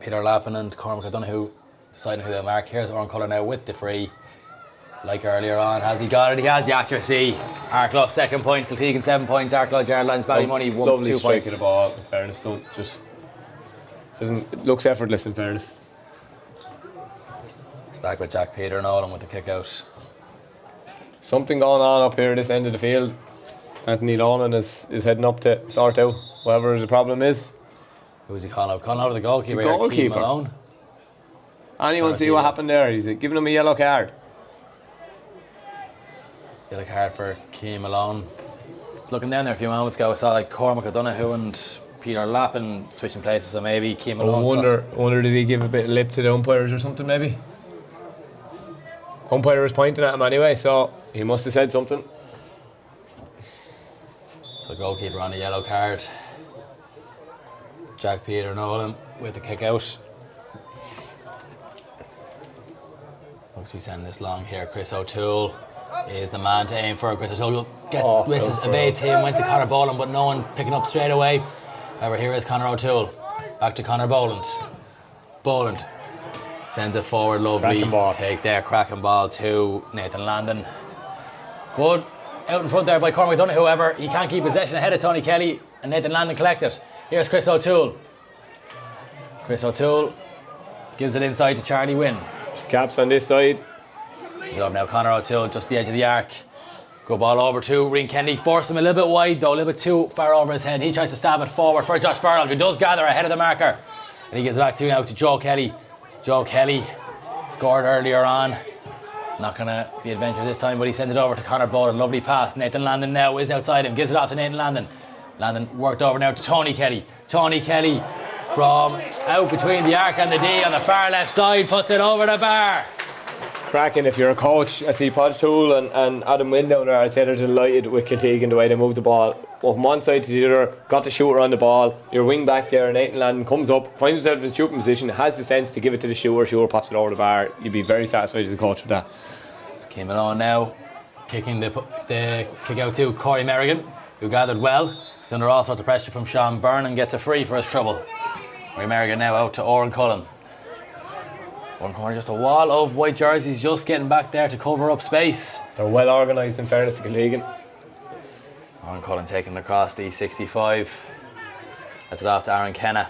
[SPEAKER 1] Lappin and Cormac O'Donoghue deciding who they'll mark. Here's Oran Cullen now with the free. Like earlier on, has he got it? He has the accuracy. Arklow 2nd point, Kiltegan 7 points. Arklow Geraldines-Ballymoney 2
[SPEAKER 2] lovely
[SPEAKER 1] points.
[SPEAKER 2] strike of the ball. In fairness, it looks effortless. In fairness,
[SPEAKER 1] It's back with Jack Peter Nolan with the kick out.
[SPEAKER 2] Something going on up here at this end of the field. Anthony Nolan is heading up to sort out whatever the problem is.
[SPEAKER 1] Who's he calling out? Calling over the goalkeeper.
[SPEAKER 2] The goalkeeper.
[SPEAKER 1] Keane Malone.
[SPEAKER 2] Anyone see what happened there? He's giving him a yellow card.
[SPEAKER 1] Yellow card for Keane Malone. Just looking down there a few moments ago, I saw like Cormac O'Donoghue and Peter Lappin switching places, so maybe Keane Malone.
[SPEAKER 2] I wonder did he give a bit of lip to the umpires or something maybe? Umpire was pointing at him anyway, so he must have said something.
[SPEAKER 1] So goalkeeper on a yellow card. Jack Peter Nolan with the kick out. Looks to be sending this long here. Chris O'Toole is the man to aim for. Chris O'Toole evades him, went to Conor Boland, but no one picking up straight away. However, here is Conor O'Toole. Back to Conor Boland. Boland sends it forward, lovely take there, cracking ball to Nathan Landon. Good out in front there by Cormac O'Donoghue, however, he can't keep possession ahead of Tony Kelly, and Nathan Landon collected. Here's Chris O'Toole. Chris O'Toole gives it inside to Charlie Wynn.
[SPEAKER 2] Just caps on this side.
[SPEAKER 1] Good up now, Conor O'Toole, just the edge of the arc. Good ball over to Rian Kennedy, forced him a little bit wide though, a little bit too far over his head. He tries to stab it forward for Josh Furlong, who does gather ahead of the marker. And he gives it back to now to Joe Kelly. Joe Kelly scored earlier on. Not going to be adventurous this time, but he sent it over to Conor Boland. Lovely pass. Nathan Landon now is outside him. Gives it off to Nathan Landon. Landon worked over now to Tony Kelly. Tony Kelly from out between the arc and the D on the far left side. Puts it over the bar.
[SPEAKER 2] Cracking if you're a coach. I see Pod Toole and Adam Wynn down there. I'd say they're delighted with Kiltegan the way they moved the ball from one side to the other, got the shooter on the ball. Your wing back there, Nathan Landon comes up, finds himself in the shooting position, has the sense to give it to the shooter pops it over the bar. You'd be very satisfied as a coach with that.
[SPEAKER 1] Just came along now. Kicking the kick out to Corey Merrigan, who gathered well. He's under all sorts of pressure from Sean Byrne and gets a free for his trouble. Corey Merrigan now out to Oren Cullen. One corner, just a wall of white jerseys just getting back there to cover up space.
[SPEAKER 2] They're well organised in fairness to Kiltegan.
[SPEAKER 1] Oren Cullen taking it across the 65. That's it off to Aaron Kenna.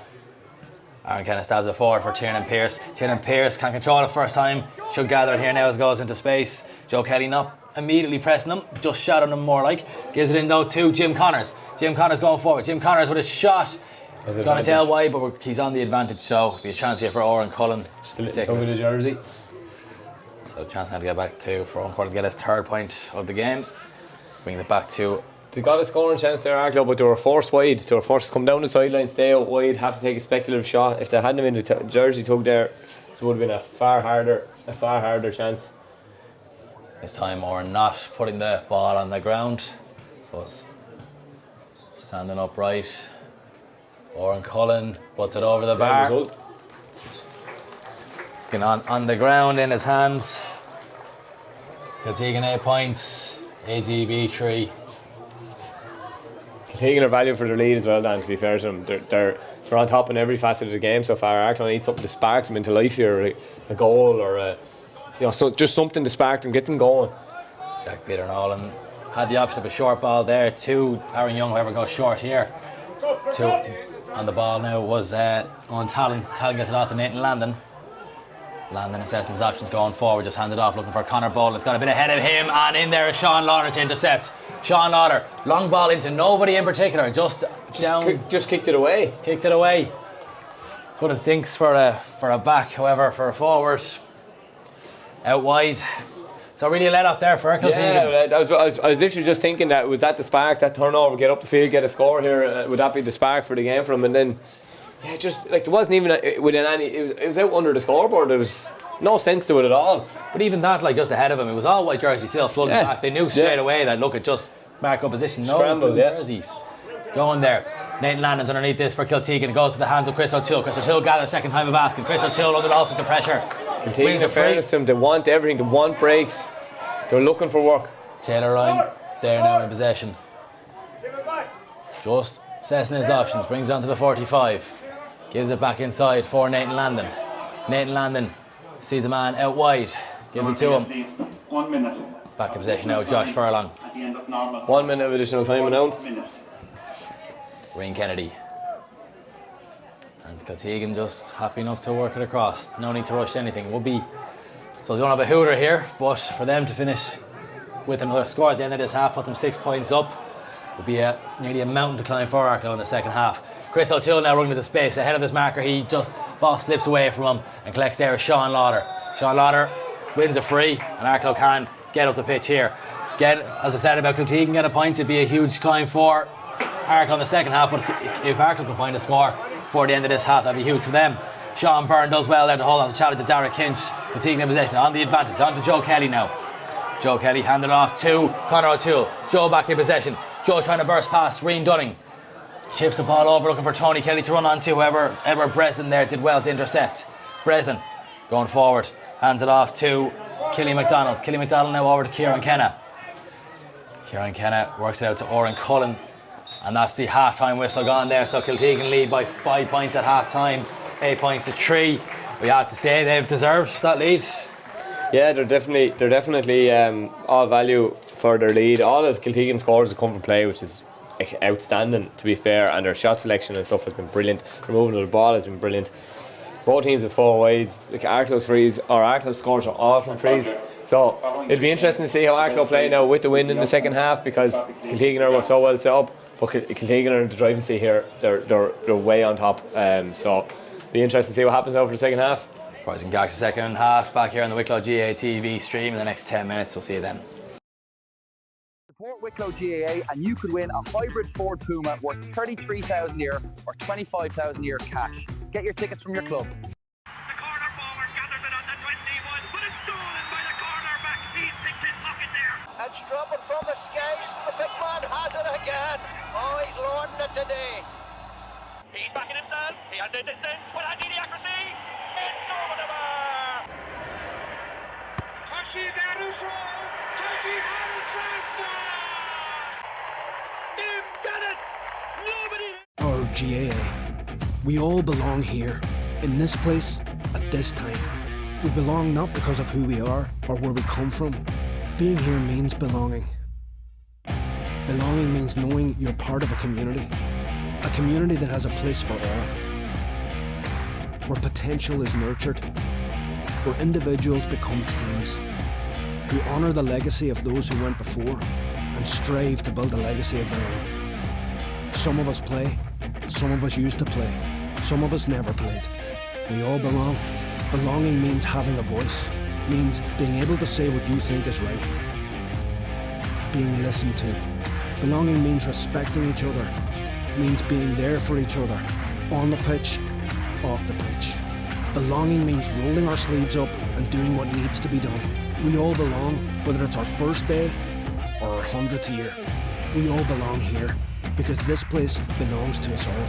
[SPEAKER 1] Aaron Kenna stabs it forward for Tiernan Pearce. Tiernan Pearce can't control it first time. Should gather it here now as it goes into space. Joe Kelly not immediately pressing him, just shadowing him more like. Gives it in though to Jim Connors. Jim Connors going forward. Jim Connors with a shot. It's going to tail wide, but he's on the advantage, so be a chance here for Oren Cullen.
[SPEAKER 2] Still taking the jersey.
[SPEAKER 1] So a chance now to get back for Oren Cullen to get his 3rd point of the game. Bringing it back to...
[SPEAKER 2] They got a scoring chance there, Arklow, but they were forced wide. They were forced to come down the sideline, stay out wide, have to take a speculative shot. If they hadn't been the jersey tug there, it would have been a far harder chance.
[SPEAKER 1] This time Oren not putting the ball on the ground, was standing upright. Oren Cullen puts it over the bar. Getting on the ground in his hands. Kiltegan 8 points, AGB 3.
[SPEAKER 2] Kiltegan are valued for their lead as well, Dan, to be fair to them. They're on top in every facet of the game so far. Arklow needs something to spark them into life here, a goal or so just something to spark them, get them going.
[SPEAKER 1] Jack Peter Nolan had the option of a short ball there to Aaron Young, whoever goes short here. On the ball now was on Talon. Talon gets it off to Nathan Landon. Landon assessing his options going forward, just handed off looking for Conor Boland. It's got a bit ahead of him, and in there is Sean Lauder to intercept. Sean Lauder, long ball into nobody in particular, just
[SPEAKER 2] kicked it away.
[SPEAKER 1] Just kicked it away. Good instincts for a back, however, for a forward. Out wide. So really a let off there for Arklow.
[SPEAKER 2] Yeah, I was literally just thinking that was that the spark, that turnover, get up the field, get a score here. Would that be the spark for the game for him? And then, yeah, just like it wasn't even within any. It was out under the scoreboard. There was no sense to it at all.
[SPEAKER 1] But even that, like just ahead of him, it was all white jerseys still flooding back. They knew straight away that look, at just mark up position. No blue jerseys going there. Nathan Landon's underneath this for Kiltegan. It goes to the hands of Chris O'Toole. Chris O'Toole gathers second time of asking. Chris O'Toole under all sorts of pressure.
[SPEAKER 2] Kiltegan, in fairness to them, they want everything. They want breaks. They're looking for work.
[SPEAKER 1] Taylor Ryan there now in possession. Just assessing his options. Brings it on to the 45. Gives it back inside for Nathan Landon. Nathan Landon sees the man out wide. Gives it to him.
[SPEAKER 3] 1 minute.
[SPEAKER 1] Back in possession now, Josh Furlong.
[SPEAKER 3] At the end of normal.
[SPEAKER 2] 1 minute of additional time announced.
[SPEAKER 1] Rain Kennedy. And Kiltegan just happy enough to work it across. No need to rush anything. Would be so we don't have a hooter here, but for them to finish with another score at the end of this half, put them 6 points up, would be nearly a mountain to climb for Arklow in the second half. Chris O'Toole now running to the space ahead of his marker. He just slips away from him and collects there Sean Lauder. Sean Lauder wins a free, and Arklow can get up the pitch here. Again, as I said about Kiltegan getting a point, it'd be a huge climb for Arklow in the second half, but if Arklow can find a score before the end of this half, that'd be huge for them. Sean Byrne does well there to hold on the challenge of Derek Kinch. Kiltegan in possession, on the advantage, on to Joe Kelly now. Joe Kelly handed off to Conor O'Toole. Joe back in possession. Joe's trying to burst past Rian Dunning. Chips the ball over looking for Tony Kelly to run onto. However, Edward Breslin there did well to intercept. Breslin going forward, hands it off to Killy McDonald. Killy McDonald now over to Kieran Kenna. Kieran Kenna works it out to Oren Cullen. And that's the half-time whistle gone there. So Kiltegan lead by 5 points at half-time. 8 points to 3. We have to say they've deserved that lead.
[SPEAKER 2] Yeah, they're definitely all value for their lead. All of Kiltegan's scores have come from play, which is outstanding, to be fair, and their shot selection and stuff has been brilliant. Their movement of the ball has been brilliant. Both teams have 4 wides. Like Arklow's frees, or Arklow's scores are all from frees. So it'll be interesting to see how Arklow play now with the win in the second half, because Kiltegan are so well set up, but Kiltegan are in the driving seat here. They're way on top. So be interesting to see what happens over the second half.
[SPEAKER 1] Rising back to second half, back here on the Wicklow GAA TV stream in the next 10 minutes. We'll see you then.
[SPEAKER 4] Support Wicklow GAA and you could win a hybrid Ford Puma worth 33,000 euro or 25,000 euro cash. Get your tickets from your club.
[SPEAKER 5] The corner forward gathers it on the 21, but it's stolen by the corner back. He's picked his pocket there.
[SPEAKER 6] It's dropping from the skies. The big man has it again. Oh, he's lording it today.
[SPEAKER 5] He's backing himself. He has the distance, but has he the accuracy? It's over the bar. Touchy there, neutral. Touch is fantastic! They've done it! Nobody...
[SPEAKER 7] Our GAA. We all belong here, in this place, at this time. We belong not because of who we are or where we come from. Being here means belonging. Belonging means knowing you're part of a community that has a place for all, where potential is nurtured, where individuals become teams, who honour the legacy of those who went before and strive to build a legacy of their own. Some of us play, some of us used to play, some of us never played. We all belong. Belonging means having a voice, means being able to say what you think is right, being listened to. Belonging means respecting each other, means being there for each other, on the pitch, off the pitch. Belonging means rolling our sleeves up and doing what needs to be done. We all belong, whether it's our first day or our 100th year. We all belong here, because this place belongs to us all.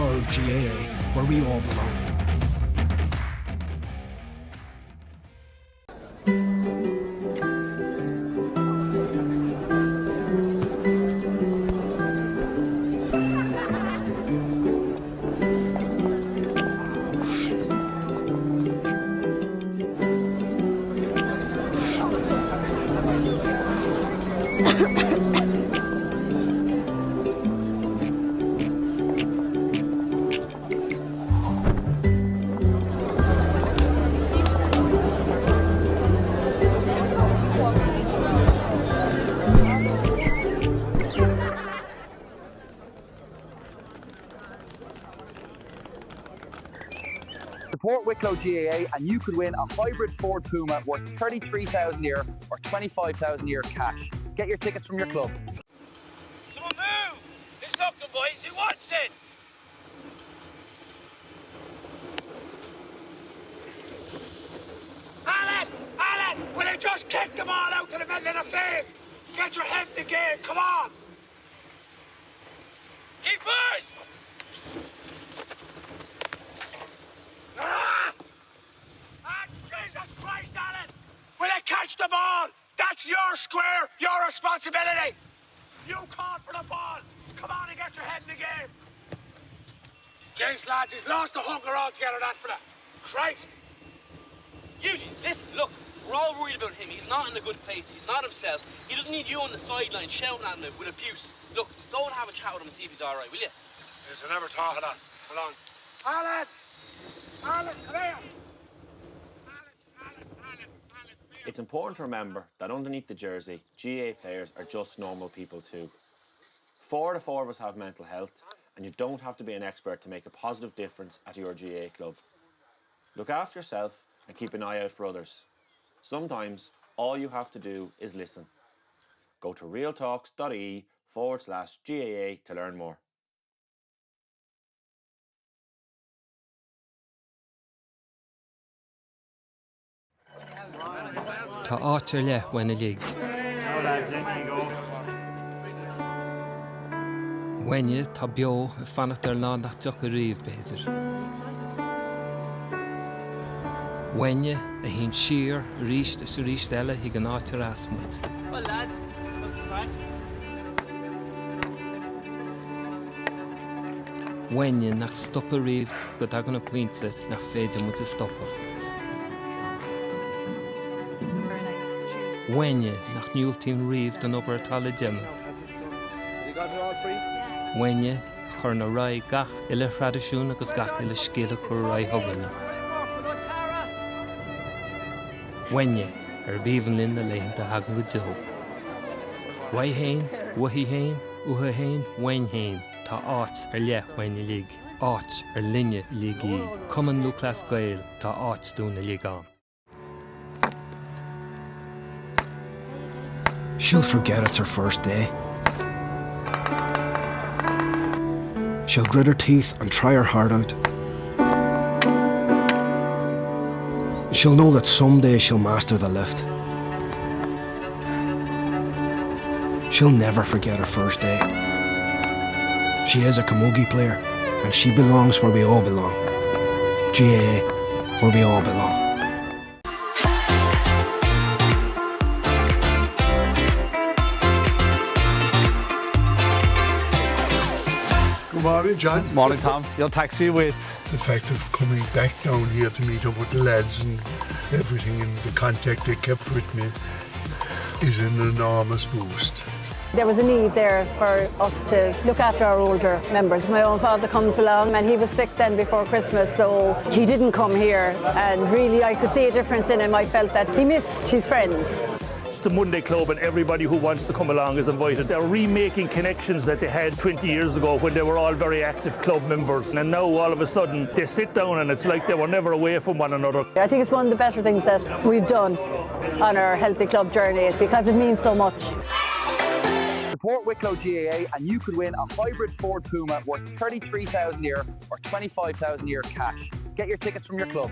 [SPEAKER 7] Our GAA, where we all belong.
[SPEAKER 4] Support Wicklow GAA and you could win a hybrid Ford Puma worth 33,000 euro or 25,000 euro cash. Get your tickets from your club.
[SPEAKER 5] Someone move! Who's looking, boys? Who wants it? Alan! Will you just kick the ball out to the middle of the field? Get your head in the game, come on! Keepers! Jesus Christ, Alan! Will you catch the ball? That's your square, your responsibility! You called for the ball! Come on and get your head in the game! James, lads, he's lost the hunger altogether, that fella. Christ!
[SPEAKER 8] Eugene, listen, look, we're all worried about him. He's not in a good place. He's not himself. He doesn't need you on the sideline shouting at him with abuse. Look, go and have a chat with him and see if he's all right, will you?
[SPEAKER 5] Yes, I never thought of that. Hold on. Alan! Alan, come here! Alan.
[SPEAKER 9] It's important to remember that underneath the jersey, GAA players are just normal people too. 4 out of 4 of us have mental health, and you don't have to be an expert to make a positive difference at your GAA club. Look after yourself and keep an eye out for others. Sometimes, all you have to do is listen. Go to realtalks.ie/GAA to learn more.
[SPEAKER 10] Tá áit ar le bhaine lig. Bhaine tá beo a fannacht ar lá nach deoch a riomh béidir. Bhaine a hín siar ríist is ríist eile hí an áit ar asmuid.
[SPEAKER 8] Well, lads, what's the crack?
[SPEAKER 10] Bhaine nach stop a riomh go dagan na puinte nach féidir mu a stoppa. Bhaine nach niúltín riomh don obair atá le déanamh.
[SPEAKER 2] You got it all free?
[SPEAKER 10] Bhaine chur na raidh gach ile tradiisiún agus gach ile scéile chur raidh thugann. Bhaine bíomhan linn na léitheanta hagan go deo. Waith hain, waithí hain, utha hain, bhain hain. Tá áit ar le bhaine lig. Áit ar linne ligí. Cumann Lucas Gael, tá áit dúna ligán.
[SPEAKER 7] She'll forget it's her first day. She'll grit her teeth and try her heart out. She'll know that someday she'll master the lift. She'll never forget her first day. She is a camogie player, and she belongs where we all belong. GAA, where we all belong.
[SPEAKER 11] Good morning, John.
[SPEAKER 12] Morning, Tom. Your taxi waits.
[SPEAKER 11] The fact of coming back down here to meet up with the lads and everything and the contact they kept with me is an enormous boost.
[SPEAKER 13] There was a need there for us to look after our older members. My own father comes along and he was sick then before Christmas, so he didn't come here, and really I could see a difference in him. I felt that he missed his friends.
[SPEAKER 14] The Monday Club and everybody who wants to come along is invited. They're remaking connections that they had 20 years ago when they were all very active club members, and now all of a sudden they sit down and it's like they were never away from one another.
[SPEAKER 13] I think it's one of the better things that we've done on our Healthy Club journey because it means so much.
[SPEAKER 4] Support Wicklow GAA and you could win a hybrid Ford Puma worth 33,000 a year or 25,000 a year cash. Get your tickets from your club.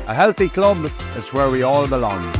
[SPEAKER 15] A healthy club is where we all belong.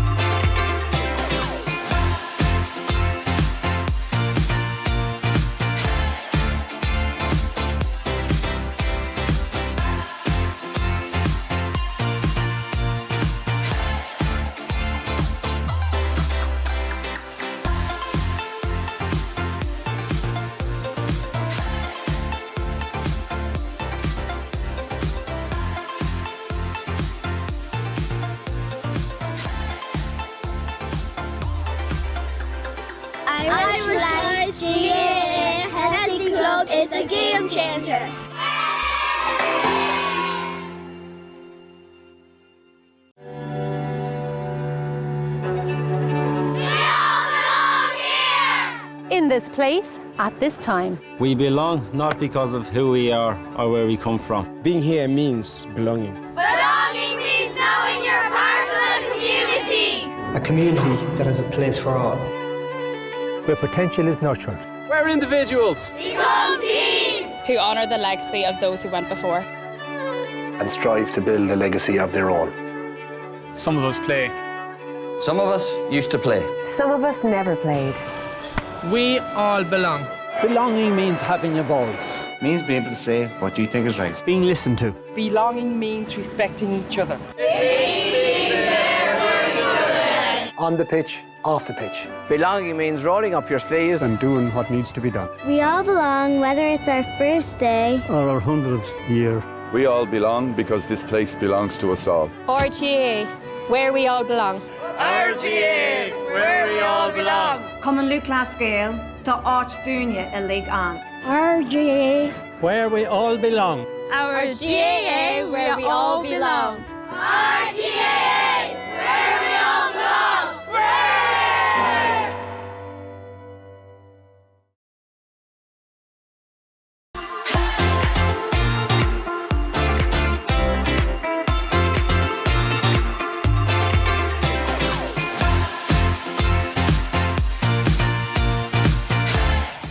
[SPEAKER 16] Irish GAA Healthy Club is a game changer.
[SPEAKER 17] In this place, at this time.
[SPEAKER 18] We belong not because of who we are or where we come from.
[SPEAKER 19] Being here means belonging.
[SPEAKER 16] Belonging means knowing you're part of a community.
[SPEAKER 20] A community that has a place for all.
[SPEAKER 21] Where potential is nurtured.
[SPEAKER 18] We're individuals.
[SPEAKER 16] Become teams.
[SPEAKER 22] Who honour the legacy of those who went before.
[SPEAKER 23] And strive to build a legacy of their own.
[SPEAKER 12] Some of us play.
[SPEAKER 24] Some of us used to play.
[SPEAKER 17] Some of us never played.
[SPEAKER 25] We all belong.
[SPEAKER 26] Belonging means having a voice.
[SPEAKER 27] Means being able to say what you think is right.
[SPEAKER 18] Being listened to.
[SPEAKER 28] Belonging means respecting each other.
[SPEAKER 7] On the pitch, off the pitch.
[SPEAKER 26] Belonging means rolling up your sleeves
[SPEAKER 7] and doing what needs to be done.
[SPEAKER 16] We all belong, whether it's our first day
[SPEAKER 29] or our 100th year.
[SPEAKER 30] We all belong because this place belongs to us all.
[SPEAKER 22] RGA, where we all belong.
[SPEAKER 31] RGA, where we all belong.
[SPEAKER 32] Cumann Lucas Gael, to Arch Dunya a League on.
[SPEAKER 31] RGA,
[SPEAKER 21] where we all belong.
[SPEAKER 16] Our GAA, where we all belong. RGA, where we all belong.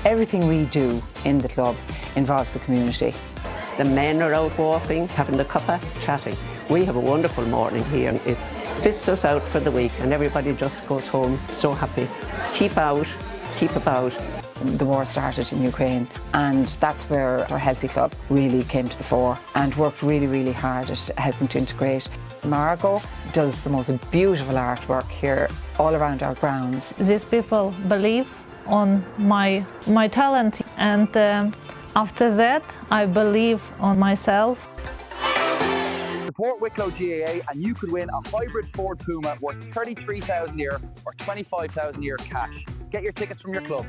[SPEAKER 33] Everything we do in the club involves the community.
[SPEAKER 34] The men are out walking, having the cuppa, chatting. We have a wonderful morning here and it fits us out for the week and everybody just goes home so happy. Keep out, keep about.
[SPEAKER 33] The war started in Ukraine and that's where our Healthy Club really came to the fore and worked really, really hard at helping to integrate. Margot does the most beautiful artwork here all around our grounds.
[SPEAKER 35] These people believe on my talent and after that I believe on myself.
[SPEAKER 1] Support Wicklow GAA and you could win a hybrid Ford Puma worth €33,000 a year or €25,000 a year cash. Get your tickets from your club.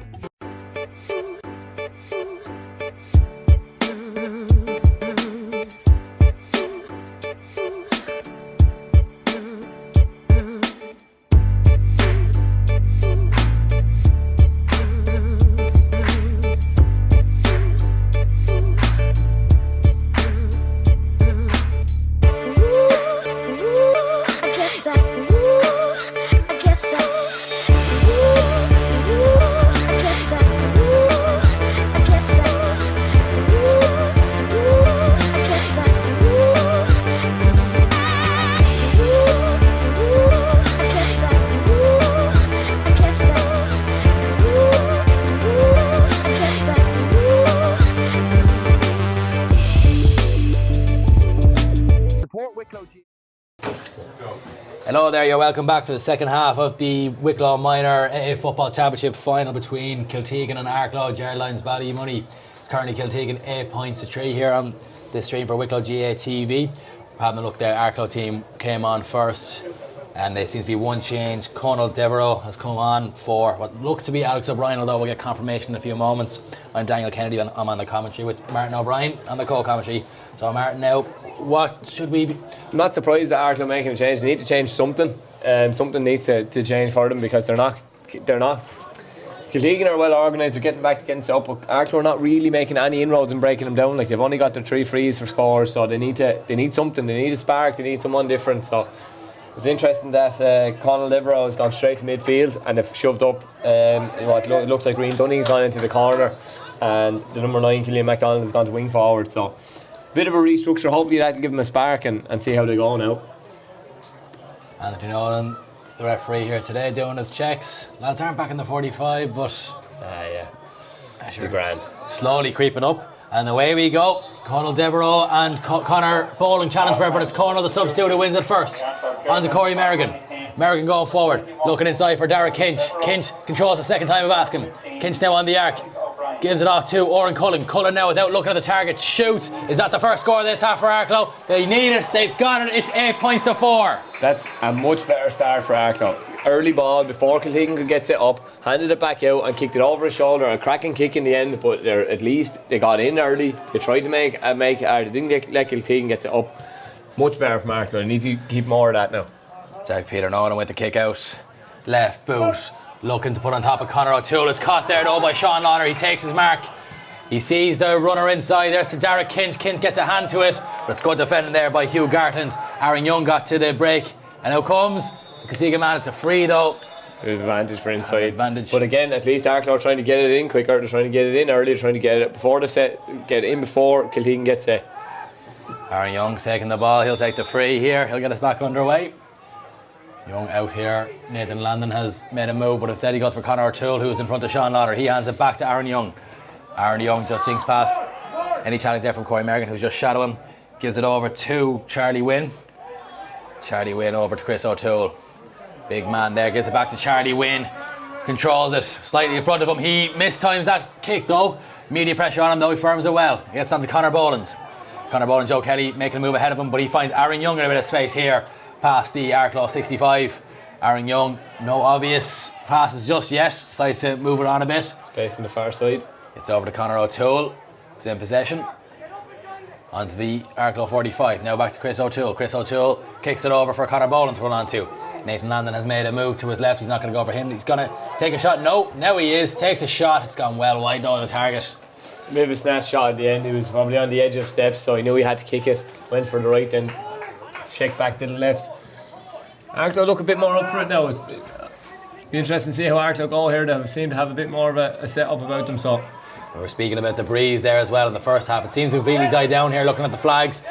[SPEAKER 2] Hello there, you're welcome back to the second half of the Wicklow Minor AA Football Championship final between Kiltegan and Arklow, Geraldines-Ballymoney. It's currently Kiltegan 8 points to 3 here on the stream for Wicklow GA TV. We're having a look there, Arklow team came on first and there seems to be one change. Conal Devereux has come on for what looks to be Alex O'Brien, although we'll get confirmation in a few moments. I'm Daniel Kennedy, I'm on the commentary with Martin O'Brien on the co-commentary. So Martin, now what should we be?
[SPEAKER 3] I'm not surprised that Arklow making a change. They need to change something. Something needs to change for them because they're not. Kiltegan are well organised. They're getting back against it up, but Arklow are not really making any inroads and breaking them down. Like they've only got their 3 frees for scores, so they need something. They need a spark. They need someone different. So it's interesting that Conal Devereux has gone straight to midfield and they've shoved up. It looks like Green Dunning's gone into the corner, and the number 9 Killian MacDonald has gone to wing forward. So bit of a restructure. Hopefully that'll give them a spark and see how they go now.
[SPEAKER 2] Anthony Nolan, the referee here today, doing his checks. Lads aren't back in the 45, but
[SPEAKER 3] yeah, sure. Grand.
[SPEAKER 2] Slowly creeping up, and away we go. Conal Devereux and Conor Bowling challenge for it, but it's Conal the substitute who wins it first. On to Corey Merrigan. Merrigan going forward, looking inside for Derek Kinch. Kinch controls the second time of asking. Kinch now on the arc. Gives it off to Oren Cullen. Cullen now without looking at the target shoots. Is that the first score of this half for Arklow? They need it. They've got it. It's 8 points to 4.
[SPEAKER 3] That's a much better start for Arklow. Early ball before Kiltegan could get it up, handed it back out and kicked it over his shoulder. A cracking kick in the end, but at least they got in early. They tried to make it. They didn't let Kiltegan get it up. Much better from Arklow. They need to keep more of that now.
[SPEAKER 2] Jack Peter Nolan with the kick out. Left boot. Looking to put on top of Conor O'Toole. It's caught there though by Sean Lauder. He takes his mark. He sees the runner inside. There's to Derek Kinch. Kinch gets a hand to it. But it's good defending there by Hugh Gartland. Aaron Young got to the break. And out comes the Kiltegan man. It's a free though.
[SPEAKER 3] Advantage for inside. Advantage. But again, at least Arklow are trying to get it in quicker. They're trying to get it in early. They're trying to get it before the set. Get it in before Kiltegan gets it.
[SPEAKER 2] Aaron Young's taking the ball. He'll take the free here. He'll get us back underway. Young out here. Nathan Landon has made a move, but instead he goes for Conor O'Toole, who is in front of Sean Lauder. He hands it back to Aaron Young. Aaron Young just jinks past any challenge there from Corey Merrigan, who's just shadowing. Gives it over to Charlie Wynn. Charlie Wynn over to Chris O'Toole. Big man there. Gives it back to Charlie Wynn. Controls it slightly in front of him. He mistimes that kick though. Media pressure on him though. He firms it well. He gets on to Conor Boland. Conor Boland, Joe Kelly making a move ahead of him, but he finds Aaron Young in a bit of space here. Past the Arklow 65. Aaron Young, no obvious passes just yet. Decides to move it on a bit.
[SPEAKER 3] Space on the far side.
[SPEAKER 2] It's over to Conor O'Toole, who's in possession. Onto the Arklow 45. Now back to Chris O'Toole. Chris O'Toole kicks it over for Conor Boland to run on to. Nathan Landon has made a move to his left. He's not going to go for him. He's going to take a shot. No, now he is. Takes a shot. It's gone well wide though, the target.
[SPEAKER 3] Maybe a snatch shot at the end. He was probably on the edge of steps, so he knew he had to kick it. Went for the right, then checked back to the left. Arklow look a bit more up for it now. It's be interesting to see how Arklow go here. They seem to have a bit more of a set-up about them. So
[SPEAKER 2] we're speaking about the breeze there as well in the first half. It seems to have really died down here looking at the flags.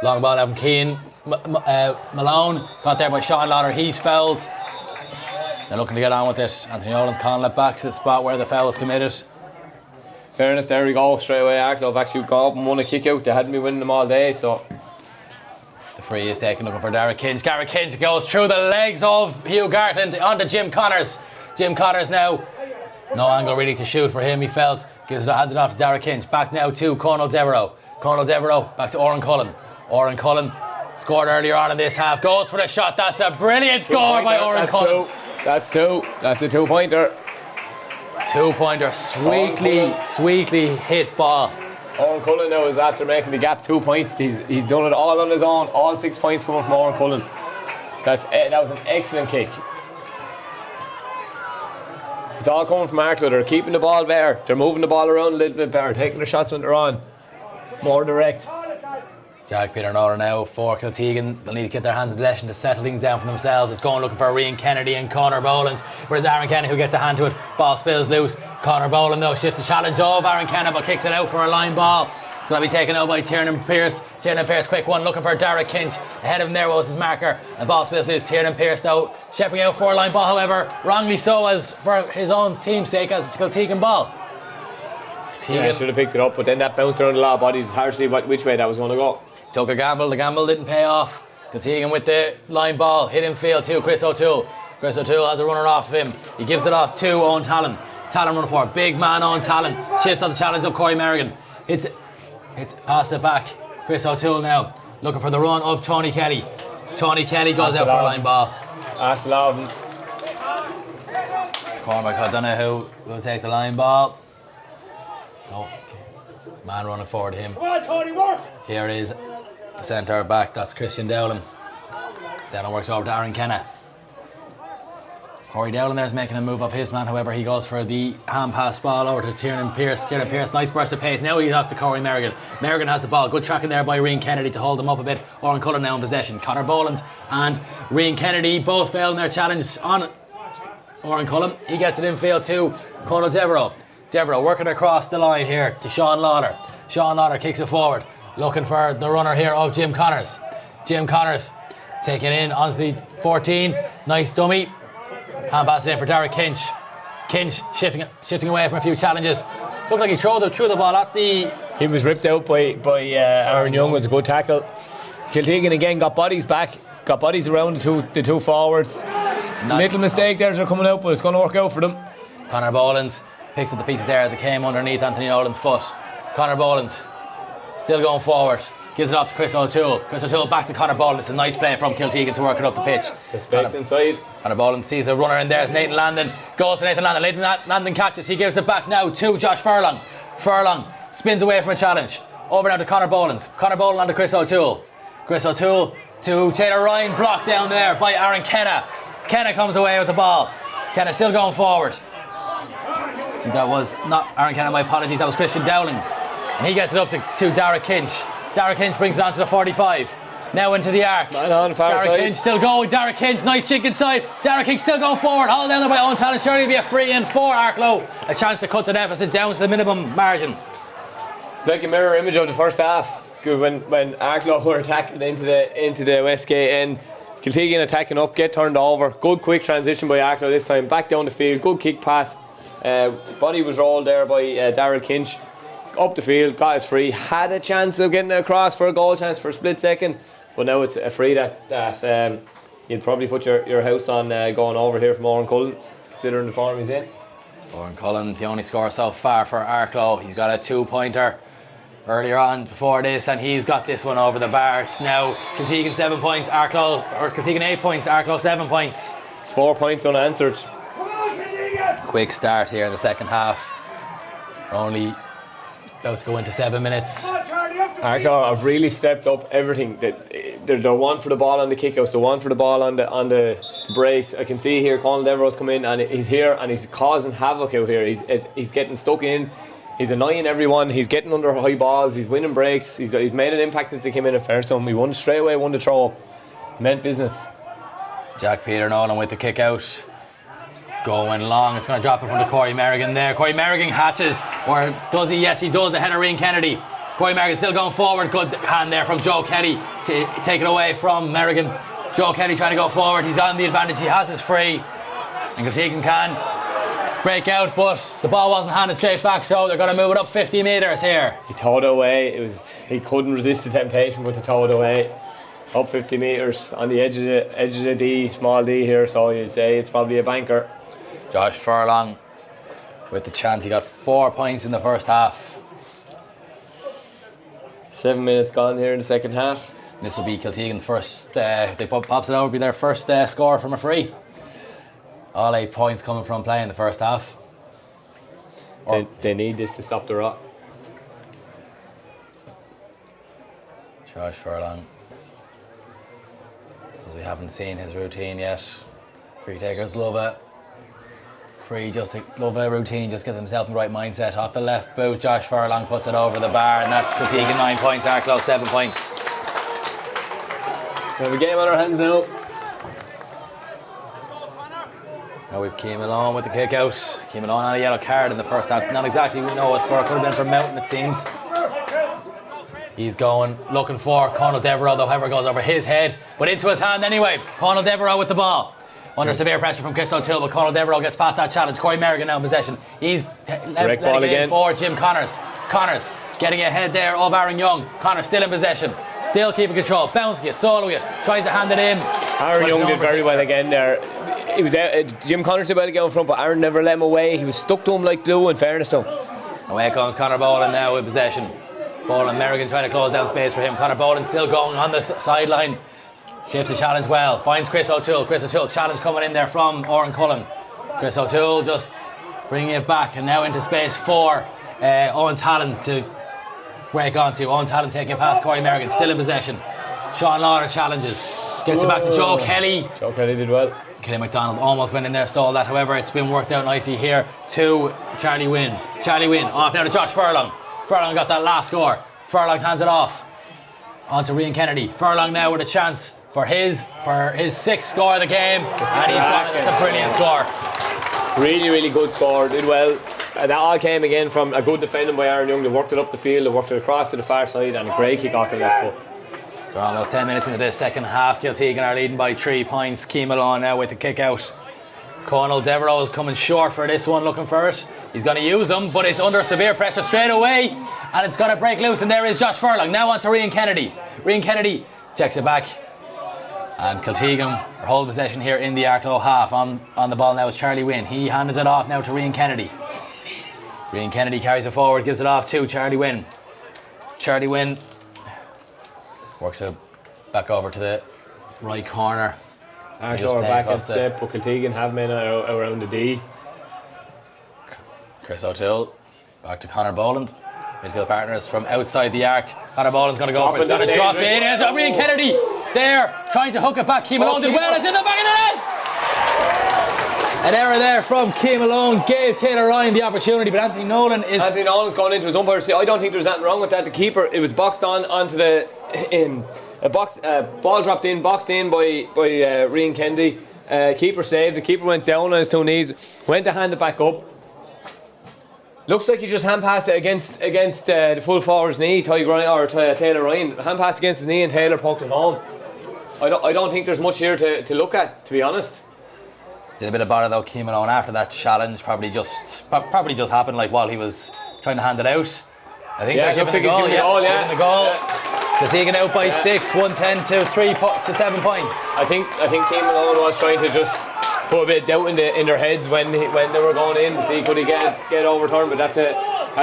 [SPEAKER 2] Long ball out from Keane. Malone got there by Sean Lauder. He's fouled. They're looking to get on with it. Anthony Nolan's calling it back to the spot where the foul was committed.
[SPEAKER 3] Fairness, there we go. Straight away Arklow have actually gone up and won a kick out. They hadn't been winning them all day, so
[SPEAKER 2] the free is taken, looking for Derek Kinch. Derek Kinch goes through the legs of Hugh Gartland onto Jim Connors. Jim Connors now, no angle really to shoot for him, he felt. Hands it off to Derek Kinch. Back now to Conal Devereux. Conal Devereux back to Oren Cullen. Oren Cullen Scored earlier on in this half. Goes for the shot. That's a brilliant score by Aughrim Cullen.
[SPEAKER 3] That's two. That's a 2-pointer.
[SPEAKER 2] 2-pointer. Sweetly hit ball.
[SPEAKER 3] Aughrim Cullen now is after making the gap 2 points. He's done it all on his own. All 6 points coming from Aughrim Cullen. That was an excellent kick. It's all coming from Arklow. They're keeping the ball better. They're moving the ball around a little bit better. Taking the shots when they're on. More direct.
[SPEAKER 2] Jack Peter Nolan now for Kiltegan. They'll need to get their hands in possession to settle things down for themselves. It's going looking for Rian Kennedy and Conor Boland. Whereas Aaron Kenna who gets a hand to it. Ball spills loose. Conor Boland though shifts the challenge of Aaron Kenna but kicks it out for a line ball. It's going to be taken out by Tiernan Pearce. Tiernan Pearce, quick one, looking for Derek Kinch. Ahead of him there was his marker. And the ball spills loose. Tiernan Pearce though shepherding out for a line ball, however, wrongly so as for his own team's sake as it's a Kiltegan ball.
[SPEAKER 3] Yeah, should have picked it up, but then that bounced around a lot of bodies. It's hard to see which way that was going to go.
[SPEAKER 2] Took a gamble, the gamble didn't pay off. Kiltegan with the line ball, hit in field to Chris O'Toole. Chris O'Toole has a runner off of him. He gives it off to Owen Talon. Talon running forward, big man Owen Talon. Shifts on the challenge of Corey Merrigan. It's pass it back. Chris O'Toole now looking for the run of Tony Kelly. Tony Kelly goes out for a line ball.
[SPEAKER 3] That's love.
[SPEAKER 2] Cormac O'Donoghue will take the line ball. Oh, okay. Man running forward to him.
[SPEAKER 31] Come on, Tony, work!
[SPEAKER 2] Here is the centre back, that's Christian Dowling. Dowling works over to Aaron Kenna. Corey Dowling there is making a move off his man, however he goes for the hand pass ball over to Tiernan Pearce. Tiernan Pearce, nice burst of pace. Now he's off to Corey Merrigan. Merrigan has the ball, good tracking there by Rian Kennedy to hold him up a bit. Aughrim Cullen now in possession. Conor Boland and Rian Kennedy both failed in their challenge on Aughrim Cullen. He gets it in field to Conor Devereux. Devereux working across the line here to Sean Lauder. Sean Lauder kicks it forward, looking for the runner here of Jim Connors. Jim Connors taking in onto the 14. Nice dummy. Hand pass in for Derek Kinch. Kinch shifting away from a few challenges. Looked like he threw the ball at the...
[SPEAKER 3] He was ripped out by Aaron Young. Was a good tackle. Kiltegan again got bodies back. Got bodies around the two forwards. Little mistake there as they're coming out, but it's going to work out for them.
[SPEAKER 2] Conor Boland picks up the pieces there as it came underneath Anthony Nolan's foot. Conor Boland still going forward. Gives it off to Chris O'Toole. Chris O'Toole back to Conor Boland. It's a nice play from Kiltegan to work it up the pitch.
[SPEAKER 3] The space inside.
[SPEAKER 2] Conor Boland sees a runner in there. It's Nathan Landon. Goes to Nathan Landon. Nathan Landon catches. He gives it back now to Josh Furlong. Furlong spins away from a challenge. Over now to Conor Boland. Conor Boland on to Chris O'Toole. Chris O'Toole to Taylor Ryan. Blocked down there by Aaron Kenna. Kenna comes away with the ball. Kenna still going forward. That was not Aaron Kenna, my apologies. That was Christian Dowling. And he gets it up to Derek Kinch. Derek Kinch brings it on to the 45. Now into the arc.
[SPEAKER 3] On far
[SPEAKER 2] Derek
[SPEAKER 3] side.
[SPEAKER 2] Kinch still going. Derek Kinch, nice chink inside. Derek Kinch still going forward. All down there by Owen Talon. Surely be a free in for Arklow. A chance to cut the deficit down to the minimum margin.
[SPEAKER 3] It's like a mirror image of the first half. When Arklow were attacking into the Westgate end. Kiltegan attacking up, get turned over. Good quick transition by Arklow this time. Back down the field. Good kick pass. Body was rolled there by Derek Kinch. Up the field, got his free. Had a chance of getting across for a goal chance for a split second. But now it's a free that you'd probably put your house on going over here from Aughrim Cullen, considering the form he's in.
[SPEAKER 2] Aughrim Cullen, the only score so far for Arklow. He's got a 2-pointer earlier on before this, and he's got this one over the bar. It's now Kiltegan 7 points, Kiltegan 8 points, Arklow 7 points.
[SPEAKER 3] It's 4 points unanswered.
[SPEAKER 2] Quick start here in the second half. We're only about to go into 7 minutes.
[SPEAKER 3] Arklow have really stepped up everything. They're one for the ball on the kickouts, they're one for the ball on the brace. I can see here Conor Devereux's come in and he's here and he's causing havoc out here. He's getting stuck in. He's annoying everyone. He's getting under high balls. He's winning breaks. He's made an impact since he came in at fair. So he won straight away. Won the throw up. He meant business.
[SPEAKER 2] Jack Peter Nolan with the kick out. Going long. It's going to drop in front of Corey Merrigan there. Corey Merrigan hatches. Or does he? Yes, he does. Ahead of Rian Kennedy. Corey Merrigan still going forward. Good hand there from Joe Kelly to take it away from Merrigan. Joe Kelly trying to go forward. He's on the advantage. He has his free. And Kiltegan can break out, but the ball wasn't handed straight back, so they're going to move it up 50 metres here.
[SPEAKER 3] He towed it away. He couldn't resist the temptation but to tow it away. Up 50 metres on the edge of the D, small D here, so you'd say it's probably a banker.
[SPEAKER 2] Josh Furlong with the chance. He got 4 points in the first half.
[SPEAKER 3] 7 minutes gone here in the second half.
[SPEAKER 2] This will be Kiltegan's first, if they pops it over, it'll be their first score from a free. All 8 points coming from play in the first half.
[SPEAKER 3] They need this to stop the rot.
[SPEAKER 2] Josh Furlong. Because we haven't seen his routine yet. Free takers love it. Love a routine, just get themselves in the right mindset. Off the left boot, Josh Furlong puts it over the bar, and that's Kiltegan 9 points, Arklow 7 points.
[SPEAKER 3] We have a game on our hands now.
[SPEAKER 2] Now we've Keane Malone with the kick out. Keane Malone on a yellow card in the first half. Not exactly we know what for. It could have been for Mountain, it seems. He's going, looking for Conal Devereux, though, however, goes over his head, but into his hand anyway. Conal Devereux with the ball. Under severe pressure from Chris O'Toole, but Conal Devereux gets past that challenge. Corey Merrigan now in possession. He's
[SPEAKER 3] direct ball again
[SPEAKER 2] for Jim Connors. Connors getting ahead there of Aaron Young. Connors still in possession, still keeping control, bouncing it, soloing it, tries to hand it in.
[SPEAKER 3] Aaron Young did very well again there. He was Jim Connors did well to get in front, but Aaron never let him away. He was stuck to him like glue, in fairness to him.
[SPEAKER 2] Away comes Conor Boland now in possession. Boland, Merrigan trying to close down space for him. Conor Boland still going on the sideline. Shifts the challenge well, finds Chris O'Toole. Chris O'Toole, challenge coming in there from Oran Cullen. Chris O'Toole just bringing it back, and now into space for Owen Talon to break onto. Owen Talon taking it past Corey Merrigan, still in possession. Sean Lauder challenges, gets it back to Joe Kelly.
[SPEAKER 3] Joe Kelly did well.
[SPEAKER 2] Kenny McDonald almost went in there, stalled that. However, it's been worked out nicely here to Charlie Wynn. Charlie Wynn off now to Josh Furlong. Furlong got that last score. Furlong hands it off on to Rian Kennedy. Furlong now with a chance for his sixth score of the game, and he's got it. It's a brilliant score.
[SPEAKER 3] Really good score, did well. That all came again from a good defending by Aaron Young. They worked it up the field, they worked it across to the far side, and a great kick off the left foot.
[SPEAKER 2] So we're almost 10 minutes into the second half. Kiltegan are leading by 3 points. Keane Malone now with the kick out. Conal Devereux is coming short for this one, looking for it. He's going to use them, but it's under severe pressure straight away, and it's going to break loose, and there is Josh Furlong. Now on to Rian Kennedy. Rian Kennedy checks it back, and Kiltegan are holding possession here in the Arklow half. On the ball now is Charlie Wynn. He hands it off now to Rian Kennedy. Rian Kennedy carries it forward, gives it off to Charlie Wynn. Charlie Wynn works it back over to the right corner.
[SPEAKER 3] Arklow are back at step, but Kiltegan have men around the D.
[SPEAKER 2] Chris O'Toole back to Conor Boland. Midfield partners from outside the arc. Conor Boland's going to go for it. It's going to drop in. Rian Kennedy there trying to hook it back. Keane Malone did well. It's in the back of the net. An error there from Keane Malone gave Taylor Ryan the opportunity, but Anthony Nolan's
[SPEAKER 3] gone into his umpire. I don't think there's anything wrong with that. The keeper, it was boxed onto the ball dropped in, boxed in by Rian Kennedy. Keeper saved. The keeper went down on his 2 knees, went to hand it back up. Looks like he just hand passed it against the full forward's knee, Taylor Ryan. Hand passed against his knee, and Taylor poked it home. I don't think there's much here to look at, to be honest.
[SPEAKER 2] Did a bit of bother though, Keane Malone, after that challenge. Probably just happened like while he was trying to hand it out. I think they're giving the goal. Giving the goal. Kiltegan out by 6, 110 to 7 points.
[SPEAKER 3] I think Keane Malone was trying to just put a bit of doubt in their heads when they were going in to see could he get overturned, but that's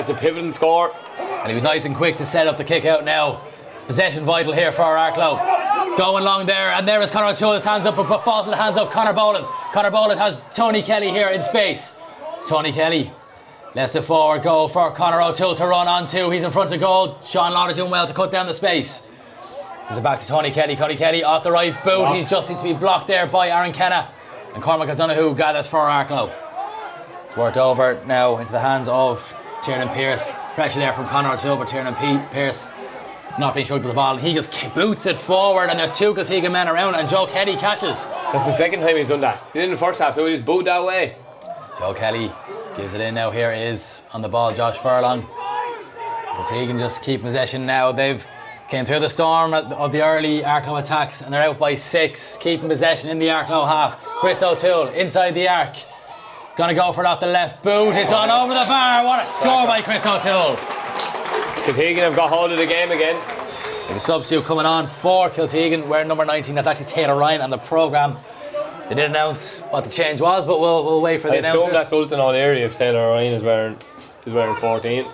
[SPEAKER 3] a pivoting score.
[SPEAKER 2] And he was nice and quick to set up the kick out now. Possession vital here for Arklow. It's going long there, and there is Conor O'Toole's hands up, but falls to the hands of Conor Boland. Conor Boland has Tony Kelly here in space. Tony Kelly lets it forward, go for Conor O'Toole to run onto. He's in front of goal. Sean Lauder doing well to cut down the space. Gives it back to Tony Kelly. Tony Kelly off the right boot. He's just seems to be blocked there by Aaron Kenna. And Cormac O'Donoghue gathers for Arklow. It's worked over now into the hands of Tiernan Pearce. Pressure there from Conor O'Toole, but Tiernan Pearce not being shrugged to the ball. And he just boots it forward, and there's 2 Kiltegan men around, and Joe Kelly catches.
[SPEAKER 3] That's the second time he's done that. He did in the first half, so he just booed that way.
[SPEAKER 2] Joe Kelly gives it in now. Here is on the ball Josh Furlong. Kiltegan just keep possession now. They've came through the storm of the early Arklow attacks, and they're out by 6, keeping possession in the Arklow half. Chris O'Toole inside the arc. Gonna go for it off the left boot. It's on over the bar. What a score by Chris O'Toole.
[SPEAKER 3] Kiltegan have got hold of the game again.
[SPEAKER 2] The substitute coming on for Kiltegan, wearing number 19. That's actually Taylor Ryan on the programme. They didn't announce what the change was, but we'll wait for the announcers.
[SPEAKER 3] I assume that's Sultan O'Leary if Taylor Ryan is wearing 14.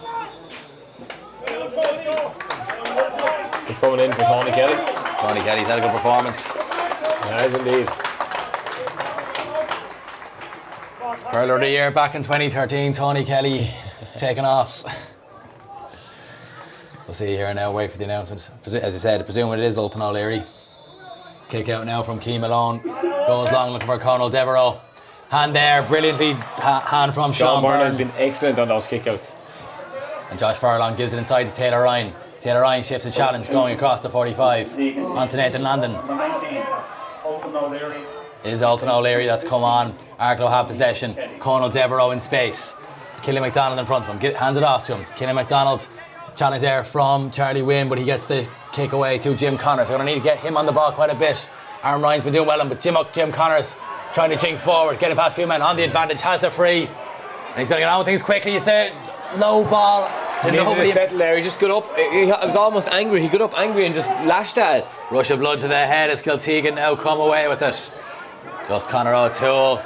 [SPEAKER 3] It's coming in for Tony Kelly.
[SPEAKER 2] Tony Kelly's had a good performance.
[SPEAKER 3] Yes, indeed.
[SPEAKER 2] Hurler of the year back in 2013, Tony Kelly taken off. We'll see here now, wait for the announcement. As I said, presuming it is Ultan O'Leary. Kick out now from Key Malone. Goes long looking for Conal Devereux. Hand there, brilliantly hand from Sean Byrne.
[SPEAKER 3] Has been excellent on those kickouts.
[SPEAKER 2] And Josh Furlong gives it inside to Taylor Ryan. Taylor Ryan shifts the challenge going across the 45 onto Nathan Landon. Is Ultan O'Leary that's come on. Arklow have possession. Conal Devereux in space. Killian McDonald in front of him. Hands it off to him. Killian McDonald challenge there from Charlie Wynn, but he gets the kick away to Jim Connors. They're going to need to get him on the ball quite a bit. Aaron Ryan's been doing well, but Jim Connors trying to jink forward, getting past a few men on the advantage, has the free. And he's going to get on with things quickly. It's a low ball to nobody.
[SPEAKER 3] Settle there. He just got up. He was almost angry. He got up angry and just lashed at it.
[SPEAKER 2] Rush of blood to the head as Kiltegan now come away with it. Just Conor O'Toole,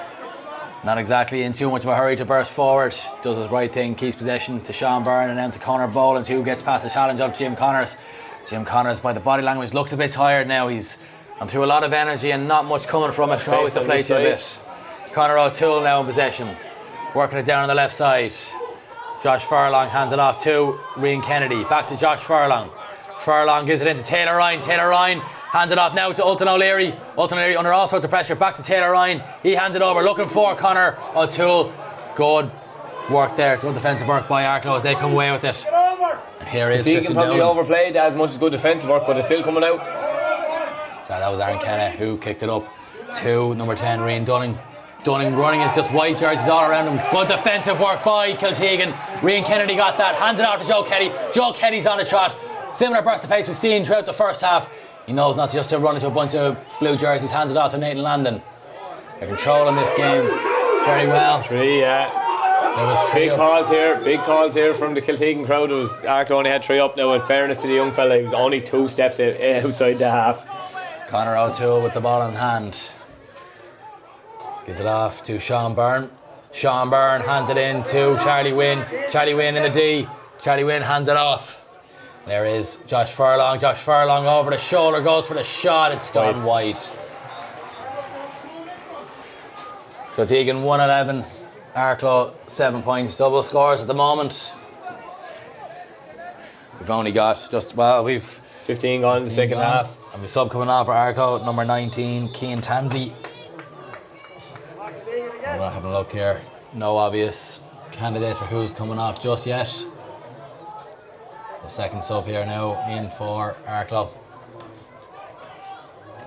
[SPEAKER 2] not exactly in too much of a hurry to burst forward. Does his right thing, keeps possession to Sean Byrne and then to Conor Boland, who gets past the challenge of Jim Connors. Jim Connors, by the body language, looks a bit tired now. He's gone through a lot of energy and not much coming from it. Always deflates you a bit. Conor O'Toole now in possession, working it down on the left side. Josh Furlong hands it off to Rian Kennedy. Back to Josh Furlong. Furlong gives it into Taylor Ryan. Taylor Ryan hands it off now to Ultan O'Leary. Ultan O'Leary under all sorts of pressure. Back to Taylor Ryan. He hands it over, looking for Conor O'Toole. Good work there. Good defensive work by Arklow as they come away with it. And here is
[SPEAKER 3] Teagain probably overplayed as much as good defensive work, but it's still coming out.
[SPEAKER 2] So that was Aaron Kenna who kicked it up to number 10, Rian Dunning. Dunning running is just white jerseys all around him. Good defensive work by Kiltegan. Rian Kennedy got that. Hands it out to Joe Kelly. Joe Kelly's on the trot. Similar burst of pace we've seen throughout the first half. He knows not just to run into a bunch of blue jerseys. Hands it off to Nathan Landon. They're controlling this game very well. There was
[SPEAKER 3] big calls here from the Kiltegan crowd. Arklow only had 3 up now. In fairness to the young fella, he was only 2 steps outside the half.
[SPEAKER 2] Conor O'Toole with the ball in hand. Gives it off to Sean Byrne. Sean Byrne hands it in to Charlie Wynn. Charlie Wynn in the D. Charlie Wynn hands it off. There is Josh Furlong. Josh Furlong over the shoulder, goes for the shot. It's gone wide. Kiltegan 1-11. Arklow 7 points. Double scores at the moment. We've only got we've
[SPEAKER 3] 15 gone in the second half.
[SPEAKER 2] And we sub coming on for Arklow, number 19, Cian Tansey. I'm going to have a look here. No obvious candidates for who's coming off just yet. So second sub here now in for Arklow.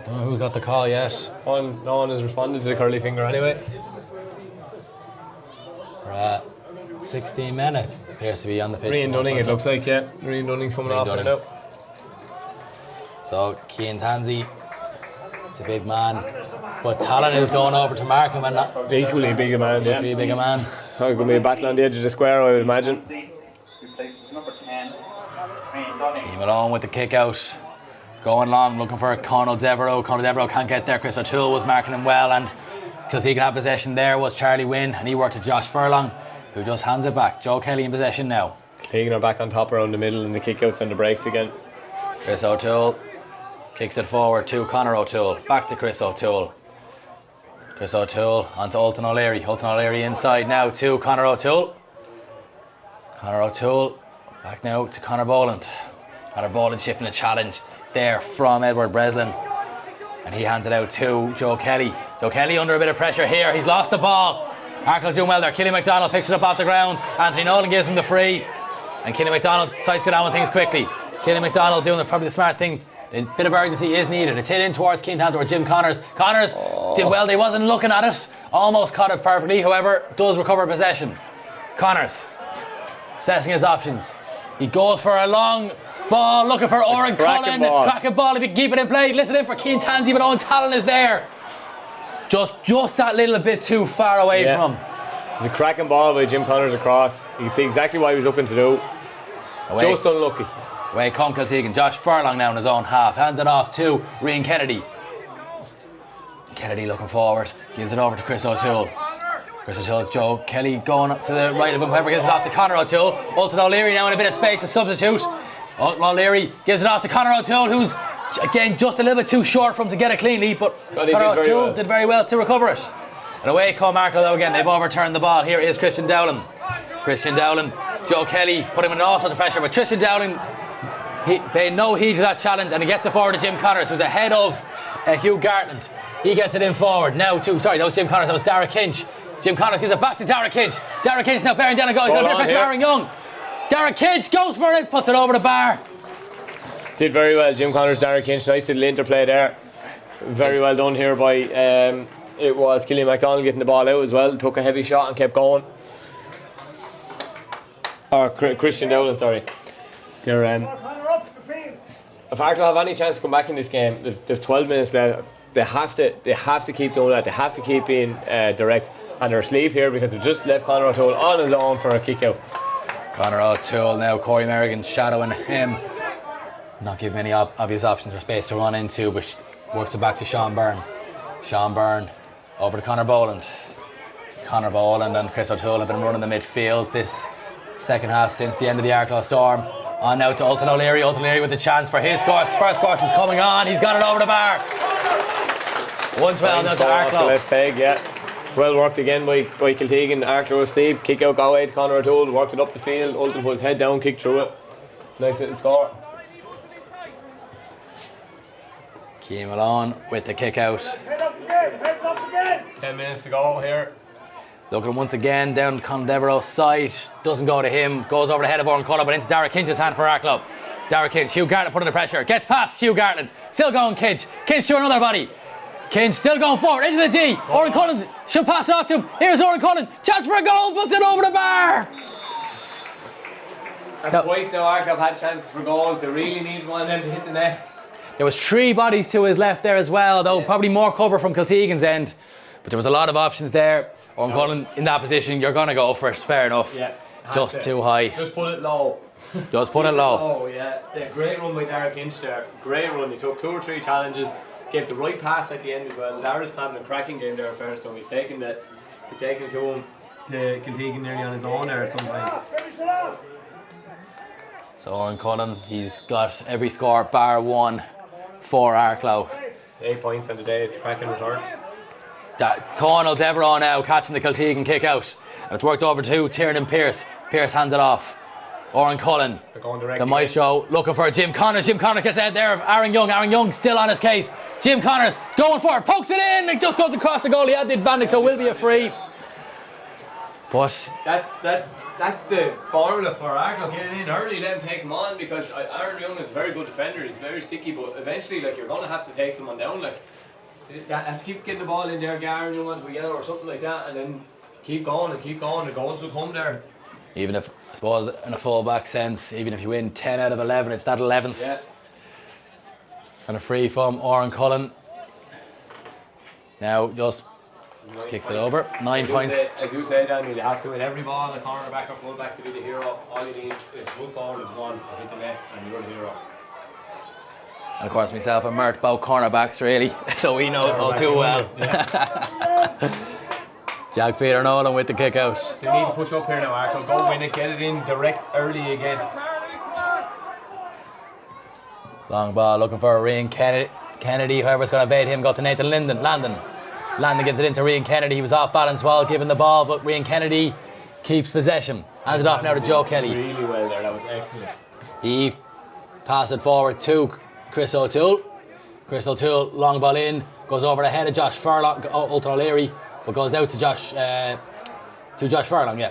[SPEAKER 2] Don't know who's got the call yet.
[SPEAKER 3] No one has responded to the curly finger anyway.
[SPEAKER 2] We're at 16 minutes. Appears to be on the pitch.
[SPEAKER 3] Rian Dunning, it looks like, yeah. Rian Dunning's coming off right now.
[SPEAKER 2] So Cian Tansey, it's a big man, but Talon is going over to mark him and
[SPEAKER 3] equally big a man.
[SPEAKER 2] Equally big a man.
[SPEAKER 3] Going to be a battle on the edge of the square, I would imagine.
[SPEAKER 2] Came along with the kick out, going long, looking for Conal Devereux. Conal Devereux can't get there. Chris O'Toole was marking him well, and Kiltegan had possession there was Charlie Wynn, and he worked to Josh Furlong, who just hands it back. Joe Kelly in possession now.
[SPEAKER 3] Teagain are back on top around the middle and the kickouts and the breaks again.
[SPEAKER 2] Chris O'Toole kicks it forward to Conor O'Toole. Back to Chris O'Toole. Chris O'Toole onto Ultan O'Leary. Ultan O'Leary inside now to Conor O'Toole. Conor O'Toole back now to Conor Boland. Conor Boland shifting a challenge there from Edward Breslin. And he hands it out to Joe Kelly. Joe Kelly under a bit of pressure here. He's lost the ball. Arklow doing well there. Killian McDonald picks it up off the ground. Anthony Nolan gives him the free. And Killian McDonald decides to get on with things quickly. Killian McDonald doing probably the smart thing. A bit of urgency is needed. It's hit in towards Cian Tansey or Jim Connors. Connors did well. They wasn't looking at it. Almost caught it perfectly. However, does recover possession. Connors assessing his options. He goes for a long ball, looking for Oren Cullen. It's a cracking ball if you keep it in play. Listen in for Cian Tansey, but Owen Talon is there. Just that little bit too far away from him.
[SPEAKER 3] It's a cracking ball by Jim Connors across. You can see exactly what he was looking to do. Just unlucky.
[SPEAKER 2] Away come Kiltegan. Josh Furlong now in his own half. Hands it off to Rian Kennedy. Kennedy looking forward. Gives it over to Chris O'Toole. Chris O'Toole, Joe Kelly going up to the right of him. Whoever gives it off to Conor O'Toole. Ultan O'Leary now in a bit of space, a substitute. Ultan O'Leary gives it off to Conor O'Toole, who's Again, just a little bit too short for him to get it cleanly, but Conor O'Toole did very well to recover it. And away come Arklow though again. They've overturned the ball. Here is Christian Dowling. Christian Dowling, Joe Kelly put him in all sorts of pressure, but Christian Dowling, he paid no heed to that challenge, and he gets it forward to Jim Connors, who's ahead of Hugh Gartland. He gets it in forward now to, sorry, that was Jim Connors, that was Dara Kinch. Jim Connors gives it back to Dara Kinch. Dara Kinch now bearing down and goes. He's got a bit of pressure, Aaron Young. Dara Kinch goes for it, puts it over the bar.
[SPEAKER 3] Did very well, Jim Connors, Dara Kinch. Nice little interplay there. Very well done here by, it was Killian MacDonald getting the ball out as well. Took a heavy shot and kept going. Or Christian Dowling, sorry. They're, if Arklow have any chance to come back in this game, they've 12 minutes left. They have to keep doing that. They have to keep being direct. And they're asleep here because they've just left Conor O'Toole on his own for a kick out.
[SPEAKER 2] Conor O'Toole now, Corey Merrigan shadowing him. Not giving any obvious options for space to run into, but works it back to Sean Byrne. Sean Byrne over to Conor Boland. Conor Boland and Chris O'Toole have been running the midfield this second half since the end of the Arklow storm. On now to Ultan O'Leary. Ultan O'Leary with the chance for his course. First course is coming on. He's got it over the bar. 1-12 now to Arklow.
[SPEAKER 3] Left peg, yeah. Well worked again by Kiltegan. Arklow asleep. Kick out, go away to Conor O'Toole. Worked it up the field. Ultan put his head down, kicked through it. Nice little score.
[SPEAKER 2] Keane Malone with the kick out.
[SPEAKER 3] 10 minutes to go here.
[SPEAKER 2] Looking once again down Conor Devereaux's side. Doesn't go to him. Goes over the head of Oran Cullen, but into Dara Kinch's hand for Arklow. Dara Kinch. Hugh Gartland put under pressure. Gets past Hugh Gartland. Still going Kinch. Kinch to another body. Kinch still going forward into the D. Oran Cullen should pass it off to him. Here's Oran Cullen. Chance for a goal. Puts it over the bar.
[SPEAKER 3] That's twice now Arklow have had chances for goals. They really need one of them to hit the net.
[SPEAKER 2] There was 3 bodies to his left there as well, though probably more cover from Kiltegan's end. But there was a lot of options there. Oran Cullen in that position, you're going to go for it, fair enough.
[SPEAKER 3] Yeah,
[SPEAKER 2] just too high.
[SPEAKER 3] Just put it low.
[SPEAKER 2] Just put it low.
[SPEAKER 3] Oh yeah, great run by Dara Kinch there. Great run. He took 2 or 3 challenges, gave the right pass at the end as well. Dara's having a cracking game there first, so he's taking it to him. To Kiltegan nearly on his own there at some point.
[SPEAKER 2] So Oran Cullen, he's got every score bar 1 for Arklow.
[SPEAKER 3] 8 points on the day. It's a cracking return.
[SPEAKER 2] Conor Devereaux now catching the Kiltegan kick out. And it's worked over to Tiernan Pearce. Pearce hands it off. Oran Cullen, the maestro, looking for Jim Connors. Jim Connors gets ahead there of Aaron Young. Aaron Young still on his case. Jim Connors going for it, pokes it in. It just goes across the goal. He had the advantage, so it will be a free. But
[SPEAKER 3] that's the formula for Arklow. Get it in early, let him take him on, because Aaron Young is a very good defender. He's very sticky, but eventually, like, you're going to have to take someone down. Like, you have to keep getting the ball in there, get Aaron Young onto a yellow or something like that, and then keep going and keep going. The goals will come there.
[SPEAKER 2] Even if, I suppose, in a full-back sense, even if you win 10 out of 11, it's that 11th.
[SPEAKER 3] Yeah.
[SPEAKER 2] And a free from Oran Cullen. Now just kicks it over. 9 points.
[SPEAKER 3] As you say, Daniel, you have to win every ball, the cornerback or fullback to be the hero. All you need is full forward is one, hit the net, and you're the hero.
[SPEAKER 2] And of course, myself and Mert, both cornerbacks, really, so we know all too well. Yeah. Jack Peter Nolan with the kick out.
[SPEAKER 3] They need to push up here now, Arklow. Go win it, get it in direct early again.
[SPEAKER 2] Long ball looking for Rian Kennedy. Whoever's going to evade him, go to Nathan Landon. Landon gives it into Rian Kennedy. He was off balance while giving the ball, but Rian Kennedy keeps possession. Hands it off now to Joe Kelly.
[SPEAKER 3] Really well there, that was excellent.
[SPEAKER 2] He passes it forward to Chris O'Toole. Chris O'Toole, long ball in, goes over the head of Josh Furlong, Ultan O'Leary, but goes out to Josh Furlong, yeah.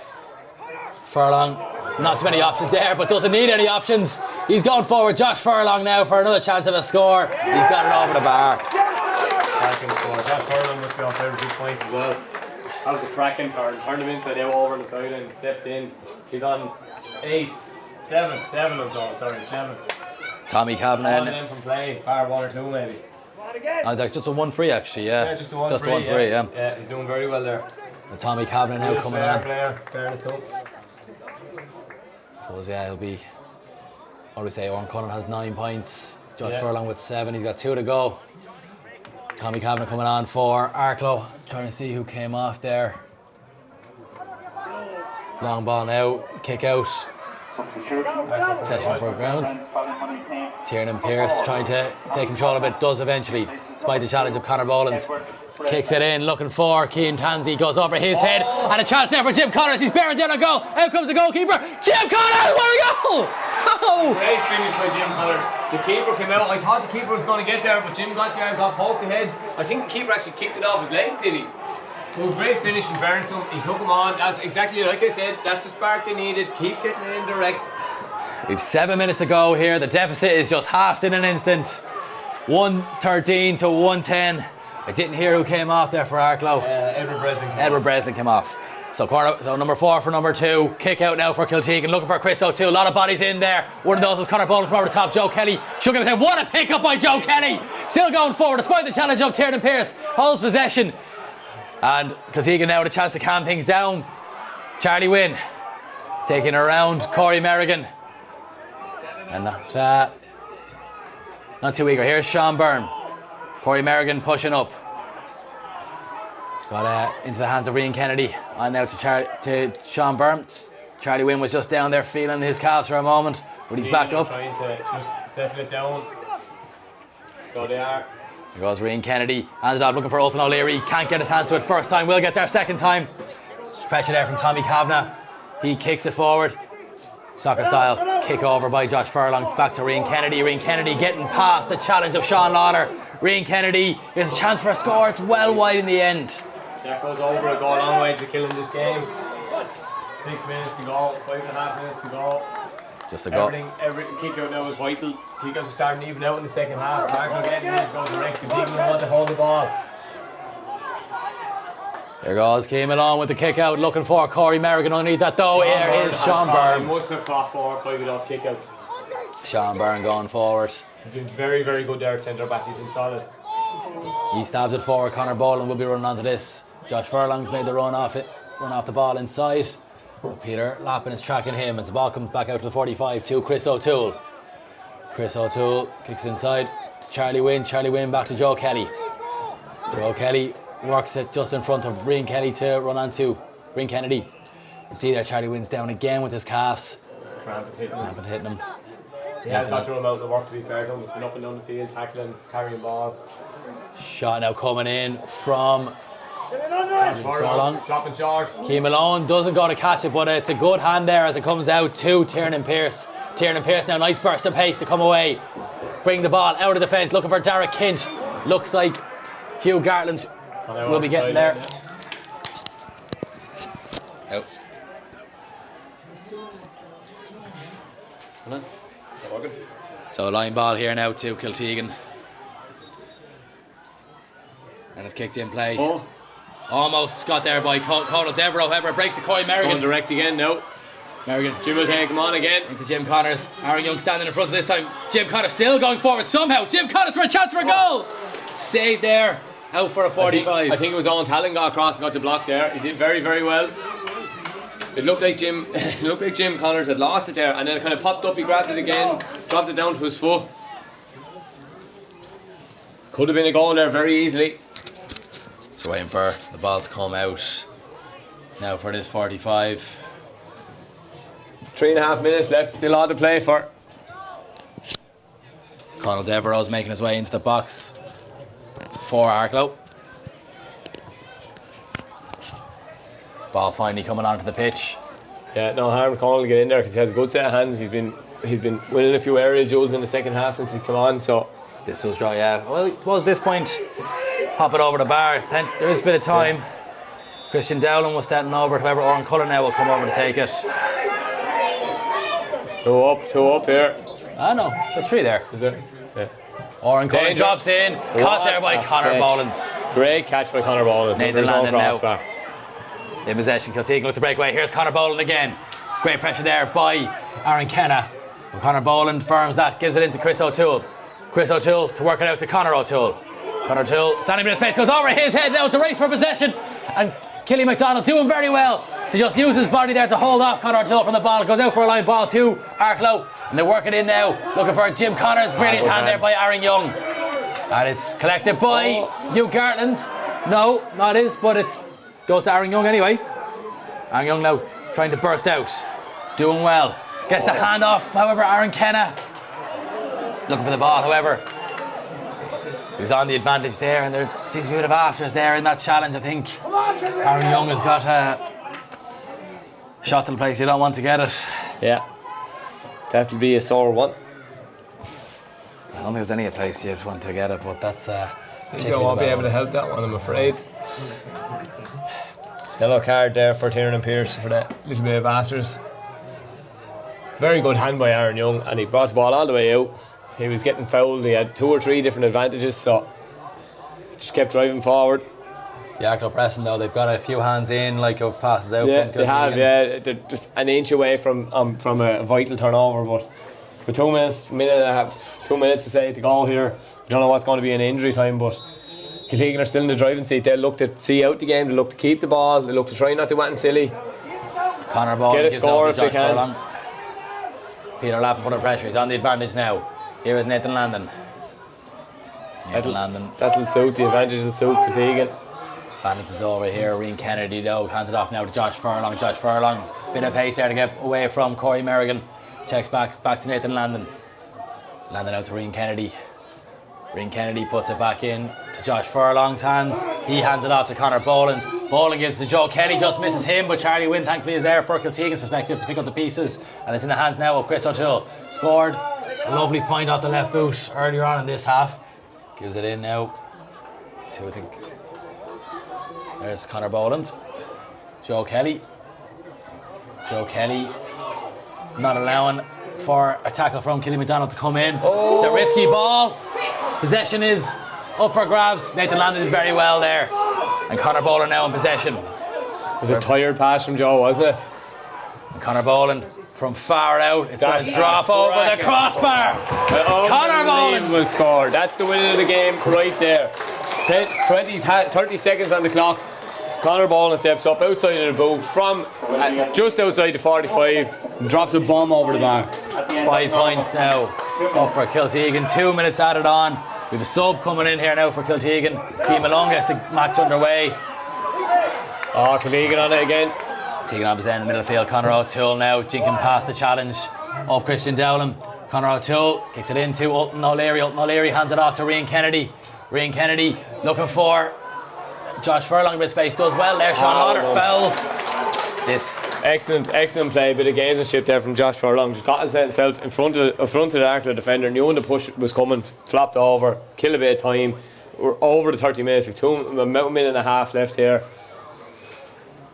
[SPEAKER 2] Furlong, not so many options there, but doesn't need any options. He's going forward, Josh Furlong now for another chance of a score. He's got it over the bar.
[SPEAKER 3] Cracking score. Josh Furlong must be off every 6 points as well. That was a cracking turn. Turned him inside out over on the sideline, stepped in. He's on 7.
[SPEAKER 2] Tommy Kavanagh.
[SPEAKER 3] All in from play, bar 1 or 2 maybe.
[SPEAKER 2] Just a 1 free actually, yeah.
[SPEAKER 3] Yeah, just a 1 free,
[SPEAKER 2] yeah.
[SPEAKER 3] Yeah, he's doing very well there.
[SPEAKER 2] And Tommy Kavanagh now coming on.
[SPEAKER 3] Fairness to him.
[SPEAKER 2] I suppose, yeah, he'll be, what do we say, Oran Cullen has 9 points, Josh Furlong with 7, he's got 2 to go. Tommy Kavanagh coming on for Arklow, trying to see who came off there. Long ball now, kick out. Possession for grounds. Tiernan Pearce trying to take control of it, does eventually, despite the challenge of Conor Boland. Kicks it in, looking for Cian Tansey, goes over his head, and a chance there for Jim Connors. He's bearing down a goal. Out comes the goalkeeper. Jim Connors, what a goal! Oh!
[SPEAKER 3] Great finish by Jim Connors. The keeper came out. I thought the keeper was going to get there, but Jim got there and got poked ahead. I think the keeper actually kicked it off his leg, did he? Oh, great finish in fairness to him. He took him on. That's exactly like I said. That's the spark they needed. Keep getting it in direct.
[SPEAKER 2] We've 7 minutes to go here. The deficit is just halved in an instant. 113 to 110. I didn't hear who came off there for Arklow. Edward Breslin came off. So number 4 for number 2. Kick out now for Kiltegan. Looking for Chris O'Toole. A lot of bodies in there. One of those was Conor Boland from over the top. Joe Kelly shook him. What a pick up by Joe Kelly. Still going forward despite the challenge of Tiernan Pearce. Holds possession. And Kiltegan now with a chance to calm things down. Charlie Wynn taking around Corey Merrigan. And not too eager. Here's Sean Byrne. Corey Merrigan pushing up. Got into the hands of Rian Kennedy. On now to Sean Byrne. Charlie Wynn was just down there feeling his calves for a moment, but he's back up.
[SPEAKER 3] Trying to just settle it down. So they are.
[SPEAKER 2] Here goes Rian Kennedy. Hands it off, looking for Ultan O'Leary. Can't get his hands to it first time. Will get there second time. Pressure there from Tommy Kavanagh. He kicks it forward. Soccer style. Kick over by Josh Furlong. Back to Rian Kennedy. Rian Kennedy getting past the challenge of Sean Lawler. Rian Kennedy has a chance for a score. It's well wide in the end.
[SPEAKER 3] That goes over. It'll go a long way to killing this game. 6 minutes to go. 5.5 minutes to go.
[SPEAKER 2] Just a goal.
[SPEAKER 3] Every kick out now is vital. Kickouts are starting even out in the second half. Arklow getting in, go direct. The big one wants to hold the ball.
[SPEAKER 2] There goes Cian along with the kick out, looking for Corey Merrigan underneath that though. Here is Sean Byrne.
[SPEAKER 3] He must have caught 4 or 5 of those kickouts.
[SPEAKER 2] Sean Byrne going forward.
[SPEAKER 3] He's been very, very good there at centre back. He's been solid.
[SPEAKER 2] He stabs it forward. Conor Boland will be running onto this. Josh Furlong's made the run off the ball inside. Peter Lappin is tracking him as the ball comes back out to the 45 to Chris O'Toole. Chris O'Toole kicks it inside to Charlie Wynn. Charlie Wynn back to Joe Kelly. Joe Kelly works it just in front of Rian Kelly to run onto Rian Kennedy. You can see there Charlie Wynn's down again with his calves.
[SPEAKER 3] Cramp is hitting
[SPEAKER 2] him.
[SPEAKER 3] He has got through amount of work, to be fair to him. He's been up and down the field, tackling, carrying ball.
[SPEAKER 2] Shot now coming in from Furlong.
[SPEAKER 3] Dropping short.
[SPEAKER 2] Cian Malone doesn't go to catch it, but it's a good hand there as it comes out to Tiernan Pearce. Tiernan Pearce now, nice burst of pace to come away. Bring the ball out of the fence, looking for Derek Kinch. Looks like Hugh Gartland will be getting there. Out. So line ball here now to Kiltegan. And it's kicked in play.
[SPEAKER 3] Oh.
[SPEAKER 2] Almost got there by Conal Devereux, however, it breaks to Corey Merrigan.
[SPEAKER 3] Going direct again now.
[SPEAKER 2] Merrigan.
[SPEAKER 3] Jim will take him on again.
[SPEAKER 2] Into Jim Connors. Aaron Young standing in front of this time. Jim Connors still going forward somehow. Jim Connors for a chance for a goal. Saved there. Out for a 45.
[SPEAKER 3] I think it was Owen Talon got across and got the block there. He did very, very well. It looked like Jim Connors had lost it there, and then it kind of popped up. He grabbed it again, dropped it down to his foot. Could have been a goal there very easily.
[SPEAKER 2] So waiting for the ball to come out now for this 45.
[SPEAKER 3] 3.5 minutes left, still all to play for.
[SPEAKER 2] Conal Devereux's making his way into the box for Arklow. Ball finally coming onto the pitch.
[SPEAKER 3] Yeah, no harm Conal to get in there because he has a good set of hands. He's been winning a few aerial duels in the second half since he's come on. So
[SPEAKER 2] this does draw, yeah. Well, it was this point. Pop it over the bar. There is a bit of time. Yeah. Christian Dowling was standing over it. However, Oran Cullen now will come over to take it.
[SPEAKER 3] Two up here.
[SPEAKER 2] Ah, no, there's 3 there.
[SPEAKER 3] Is there? Yeah.
[SPEAKER 2] Oran Cullen drops in. Caught there by Conor Boland.
[SPEAKER 3] Great catch by Conor Boland.
[SPEAKER 2] Nathan Landon now. In possession, Kiltegan look to break away. Here's Conor Boland again. Great pressure there by Aaron Kenna. Well, Conor Boland firms that, gives it into Chris O'Toole. Chris O'Toole to work it out to Conor O'Toole. Conor O'Toole standing in his space, goes over his head now to race for possession. And Killy McDonald doing very well to just use his body there to hold off Conor O'Toole from the ball. It goes out for a line ball to Arklow. And they're working in now, looking for Jim Connors. Brilliant hand there by Aaron Young. And it's collected by Hugh Gartland. No, not his, but it goes to Aaron Young anyway. Aaron Young now trying to burst out. Doing well. Gets the hand off, however, Aaron Kenna. looking for the ball, however. He was on the advantage there, and there seems to be a bit of afters there in that challenge. I think Aaron Young has got a shot to the place you don't want to get it.
[SPEAKER 3] Yeah, that'll be a sore one.
[SPEAKER 2] I don't think there's any place you'd want to get it, but that's
[SPEAKER 3] I think I won't be able to help that one, I'm afraid. Yellow card there for Tiernan Pearce for that little bit of afters. Very good hand by Aaron Young, and he brought the ball all the way out. He was getting fouled, he had 2 or 3 different advantages, so just kept driving forward.
[SPEAKER 2] The Arklow pressing though, they've got a few hands in, like of passes out
[SPEAKER 3] yeah,
[SPEAKER 2] from Kiltegan.
[SPEAKER 3] They have, yeah. They're just an inch away from a vital turnover, but with 2 minutes, minute and a half, 2 minutes to say to go here, we don't know what's going to be an injury time, but Kiltegan are still in the driving seat. They look to see out the game, they look to keep the ball, they look to try not to do anything silly.
[SPEAKER 2] Connor Ball
[SPEAKER 3] get a score if they can.
[SPEAKER 2] Furlong. Peter Lappin put under pressure, he's on the advantage now. Here is Nathan Landon.
[SPEAKER 3] That'll suit, the advantage will suit Kiltegan.
[SPEAKER 2] Bandit is over here, Rian Kennedy though, hands it off now to Josh Furlong. Josh Furlong, bit of pace there to get away from Corey Merrigan. Checks back to Nathan Landon. Landon out to Rian Kennedy. Rian Kennedy puts it back in to Josh Furlong's hands. He hands it off to Conor Boland. Boland gives it to Joe Kelly, just misses him, but Charlie Wynn thankfully is there for Kiltegan's perspective to pick up the pieces. And it's in the hands now of Chris O'Toole. Scored a lovely point off the left boot earlier on in this half. Gives it in now to, I think, there's Conor Boland. Joe Kelly. Joe Kelly not allowing for a tackle from Killy McDonald to come in. It's a risky ball. Possession is up for grabs. Nathan Landon is very well there. And Conor Boland now in possession.
[SPEAKER 3] It was a tired pass from Joe, wasn't it?
[SPEAKER 2] And Conor Boland from far out. It's going to drop over the crossbar. Conor Boland
[SPEAKER 3] will score. That's the winner of the game right there. 30 seconds on the clock. Conor Boland steps up outside of the boot from just outside the 45, drops a bomb over the bar.
[SPEAKER 2] 5 points now up for Kiltegan. 2 minutes added on. We have a sub coming in here now for Kiltegan. Keith Malone gets the match underway.
[SPEAKER 3] Kiltegan on it again.
[SPEAKER 2] Teagain on his end in the middle of the field. Conor O'Toole now jinking past the challenge of Christian Dowling. Conor O'Toole kicks it into Ulton O'Leary. Ulton O'Leary hands it off to Rian Kennedy. Rian Kennedy looking for Josh Furlong, a bit of space, does well there. Sean Lauder fouls this.
[SPEAKER 3] Excellent play, bit of gamesmanship there from Josh Furlong. Just got himself in front of the Arklow defender, knew when the push was coming, flopped over, killed a bit of time. We're over the 30 minutes, about a minute and a half left here.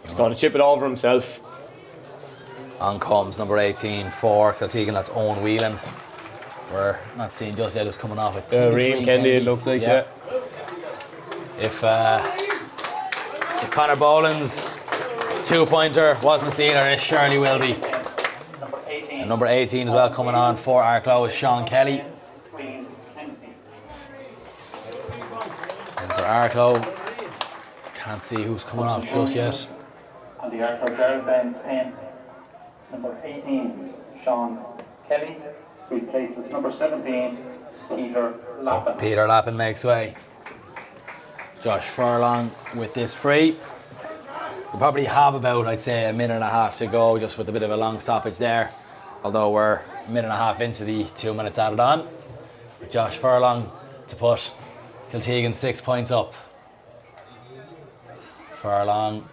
[SPEAKER 3] He's going to chip it over himself.
[SPEAKER 2] On comes number 18 for Kiltegan, that's Owen Whelan. We're not seeing just yet who's coming off it.
[SPEAKER 3] Rian Kennedy, it looks like, yeah.
[SPEAKER 2] If Conor Boland's 2-pointer wasn't seen, or it surely will be. And number 18 as well coming on for Arklow is Sean Kelly. And for Arklow, can't see who's coming off just yet.
[SPEAKER 4] On the Arklow Geraldines end, number 18, Sean Kelly, replaces number 17, Peter Lappin.
[SPEAKER 2] So Peter Lappin makes way. Josh Furlong with this free. We probably have about, I'd say, a minute and a half to go, just with a bit of a long stoppage there. Although we're a minute and a half into the 2 minutes added on. With Josh Furlong to put Kiltegan 6 points up. Furlong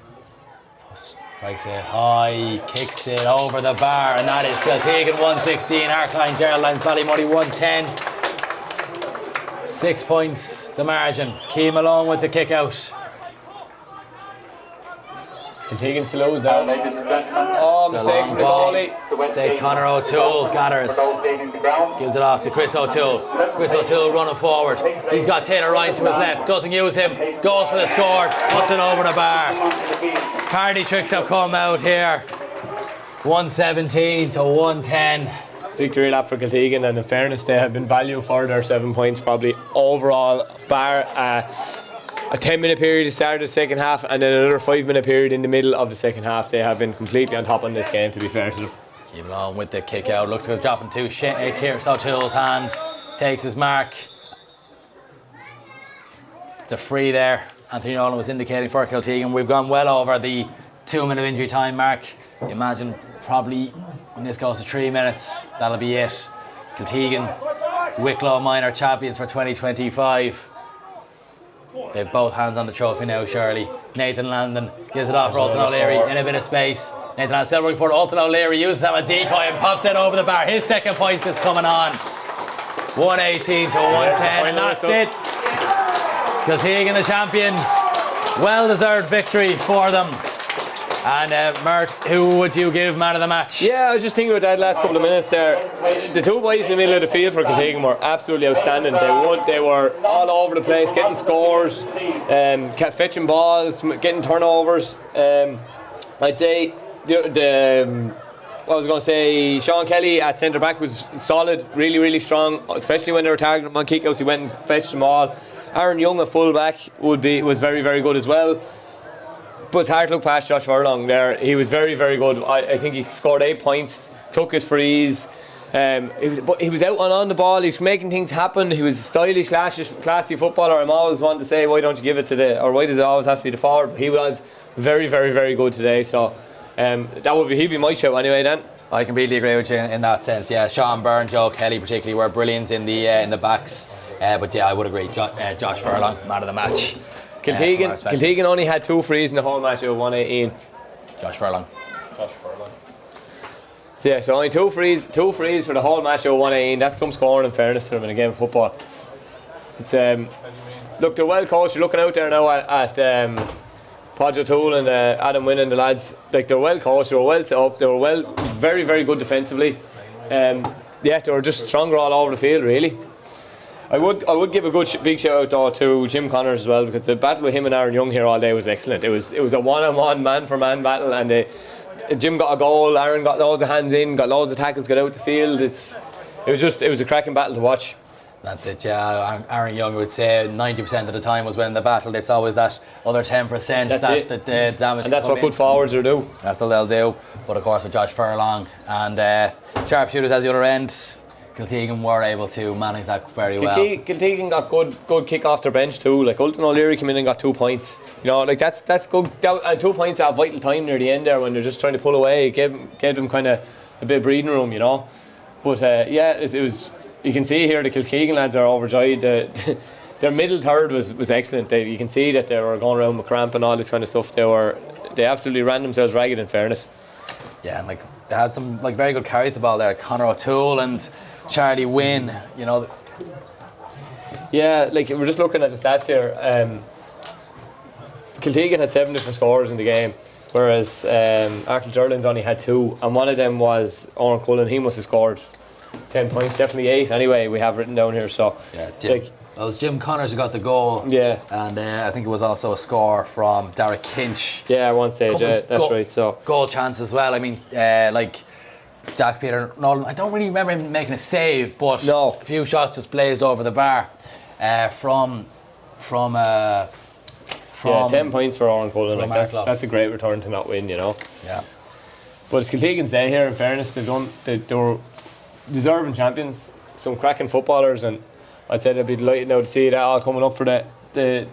[SPEAKER 2] strikes it high, kicks it over the bar, and that is Kiltegan 116, Arklow, Geraldines-Ballymoney 110. 6 points the margin. Keem along with the kick out.
[SPEAKER 3] Kiltegan slows down. Mistake from the goalie.
[SPEAKER 2] Mistake. Conor O'Toole gathers. Gives it off to Chris O'Toole. Chris O'Toole running forward. He's got Taylor Ryan to his left. Doesn't use him. Goes for the score. Puts it over the bar. Party tricks have come out here. 117 to 110.
[SPEAKER 3] Victory lap for Kiltegan, and in fairness they have been value for their 7 points probably overall, bar a 10-minute period to start the second half and then another 5-minute period in the middle of the second half. They have been completely on top on this game, to be fair to them.
[SPEAKER 2] Keep along with the kick out. Looks like it's dropping to Chris O'Toole's hands. Takes his mark. It's a free there. Anthony Nolan was indicating for Kiltegan. We've gone well over the 2 minute injury time mark. You imagine probably when this goes to 3 minutes, that'll be it. Kiltegan Wicklow minor champions for 2025. They've both hands on the trophy now, Shirley. Nathan Landon gives it off for Alton O'Leary in a bit of space. Nathan Landon still looking for it. Alton O'Leary uses him a decoy and pops it over the bar. His second point is coming on. 118 to 110, and that's it. Kiltegan the champions. Well-deserved victory for them. And Mert, who would you give man of the match?
[SPEAKER 3] Yeah, I was just thinking about that last couple of minutes there. The two boys in the middle of the field for Kiltegan were absolutely outstanding. They were all over the place, getting scores, fetching balls, getting turnovers. I'd say Sean Kelly at centre back was solid, really, really strong, especially when they were targeting him on kickouts. He went and fetched them all. Aaron Young at full back was very, very good as well. But hard to look past Josh Furlong there. He was very, very good. I think he scored 8 points, took his frees. He was out on the ball. He was making things happen. He was a stylish, classy footballer. I'm always wanting to say, why don't you give it to why does it always have to be the forward? But he was very, very, very good today. So he'd be my shout anyway. Then
[SPEAKER 2] I completely agree with you in that sense. Yeah, Sean Byrne, Joe Kelly particularly were brilliant in the backs. But yeah, I would agree. Josh Furlong, man of the match.
[SPEAKER 3] Kiltegan only had 2 frees in the whole match of 118.
[SPEAKER 2] Josh Furlong.
[SPEAKER 3] So yeah, so only 2 frees for the whole match of 118. That's some scoring in fairness to them in a game of football. It's look, they're well coached. You're looking out there now at Podge O'Toole and Adam Wynne and the lads. Like, they're well coached. They were well set up. They were very, very good defensively. Yeah, they were just stronger all over the field, really. I would give a big shout out though to Jim Connors as well, because the battle with him and Aaron Young here all day was excellent. It was a one-on-one, man-for-man battle, and Jim got a goal, Aaron got loads of hands in, got loads of tackles, got out the field. It was a cracking battle to watch.
[SPEAKER 2] That's it, yeah. Aaron Young would say 90% of the time was winning the battle. It's always that other 10% that damage.
[SPEAKER 3] And that's what good forwards will do.
[SPEAKER 2] That's what they'll do. But of course with Josh Furlong and sharpshooters at the other end, Kiltegan were able to manage that very well.
[SPEAKER 3] Kiltegan got good kick off their bench too. Like, Alton O'Leary came in and got 2 points. You know, like that's good. And 2 points at a vital time near the end there when they're just trying to pull away. Gave them kind of a bit of breathing room, you know. But yeah, it was. You can see here the Kiltegan lads are overjoyed. Their middle third was excellent. You can see that they were going around with cramp and all this kind of stuff. They absolutely ran themselves ragged, in fairness.
[SPEAKER 2] Yeah, and they had some very good carries the ball there. Conor O'Toole and Charlie Wynne, you know.
[SPEAKER 3] Yeah, we're just looking at the stats here. Kiltegan had 7 different scorers in the game, whereas Arklow Geraldines only had 2, and one of them was Oran Cullen. He must have scored 10 points, definitely 8 anyway, we have written down here. So
[SPEAKER 2] yeah, it was Jim Connors who got the goal.
[SPEAKER 3] Yeah.
[SPEAKER 2] And I think it was also a score from Derek Kinch.
[SPEAKER 3] Yeah, at one stage, that's right. So
[SPEAKER 2] goal chance as well. I mean, Jack Peter Nolan, I don't really remember him making a save, but a few shots just blazed over the bar from
[SPEAKER 3] 10 points for Oran Cullen. That's a great return to not win, you know.
[SPEAKER 2] Yeah.
[SPEAKER 3] But it's Kiltegan's day here, in fairness. They were deserving champions, some cracking footballers, and I'd say they'd be delighted now to see that all coming up for the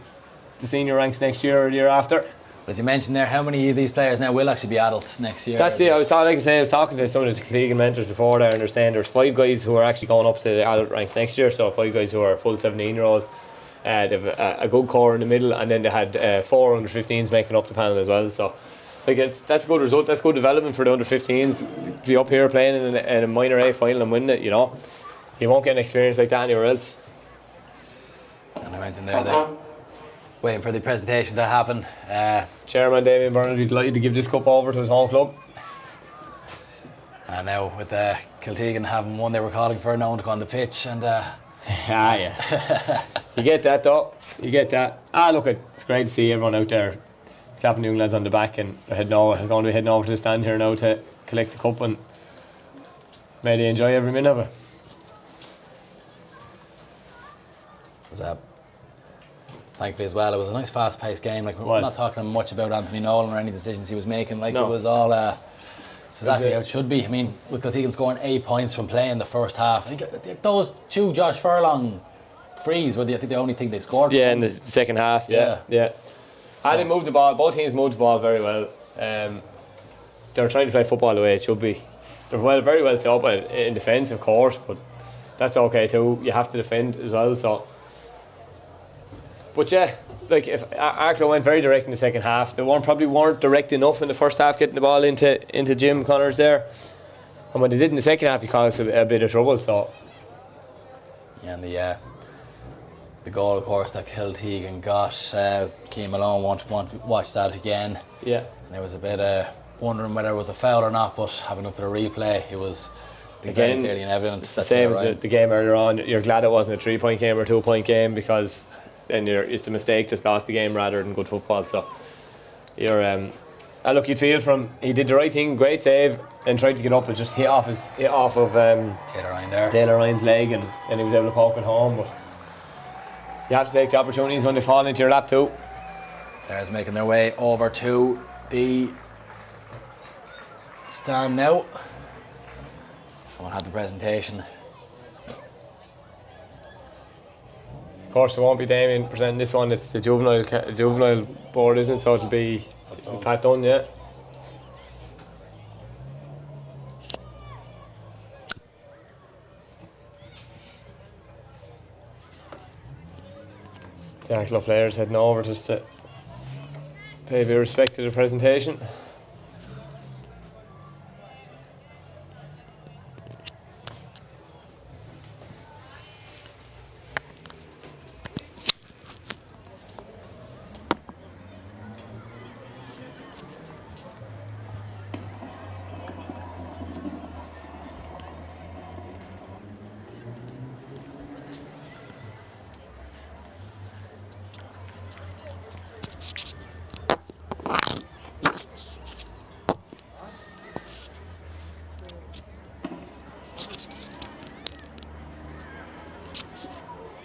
[SPEAKER 3] senior ranks next year or the year after.
[SPEAKER 2] As you mentioned there, how many of these players now will actually be adults next year?
[SPEAKER 3] That's it. I was talking to some of the Kiltegan mentors before there, and they're saying there's 5 guys who are actually going up to the adult ranks next year. So 5 guys who are full 17-year-olds. They've a good core in the middle, and then they had 4 under-15s making up the panel as well. So that's a good result. That's good development for the under-15s. Be up here playing in a minor A final and winning it. You know, you won't get an experience like that anywhere else.
[SPEAKER 2] And I mentioned there waiting for the presentation to happen.
[SPEAKER 3] Chairman Damien Byrne would be delighted to give this cup over to his home club.
[SPEAKER 2] And now with Kiltegan having won, they were calling for Nolan to go on the pitch, and
[SPEAKER 3] yeah. You get that though. You get that. Look, it's great to see everyone out there clapping the young lads on the back, and they're going to be heading over to the stand here now to collect the cup, and may they enjoy every minute of it.
[SPEAKER 2] Thankfully as well, it was a nice fast-paced game. We're not talking much about Anthony Nolan or any decisions he was making. It was all exactly how it should be. I mean, with Kiltegan scoring 8 points from playing the first half, I think those 2 Josh Furlong frees were the only thing they scored.
[SPEAKER 3] Yeah, in the second half. Yeah. So. They moved the ball. Both teams moved the ball very well. They were trying to play football the way it should be. They're very well set up in defence, of course, but that's okay too. You have to defend as well. So, but yeah, like if Arklow went very direct in the second half, they probably weren't direct enough in the first half getting the ball into Jim Connors there, and when they did in the second half, he caused a bit of trouble. So,
[SPEAKER 2] yeah, and the goal, of course, that Kiltegan got, Keane Malone want to watch that again.
[SPEAKER 3] Yeah,
[SPEAKER 2] and there was a bit wondering whether it was a foul or not, but having looked at the replay, it was again clearly in evidence.
[SPEAKER 3] That's the same as the game earlier on. You're glad it wasn't a 3-point game or a 2-point game, because then it's a mistake that's lost the game rather than good football. So you're look, you'd feel from he did the right thing, great save, and tried to get up, and just hit off of Taylor Ryan's leg, and then he was able to poke it home. But you have to take the opportunities when they fall into your lap too.
[SPEAKER 2] Players making their way over to the stand now. Someone had the presentation.
[SPEAKER 3] Of course, it won't be Damien presenting this one. It's the juvenile board, isn't it? So it'll be Pat Dunn, yeah. The Arklow players heading over just to pay a bit of respect to the presentation.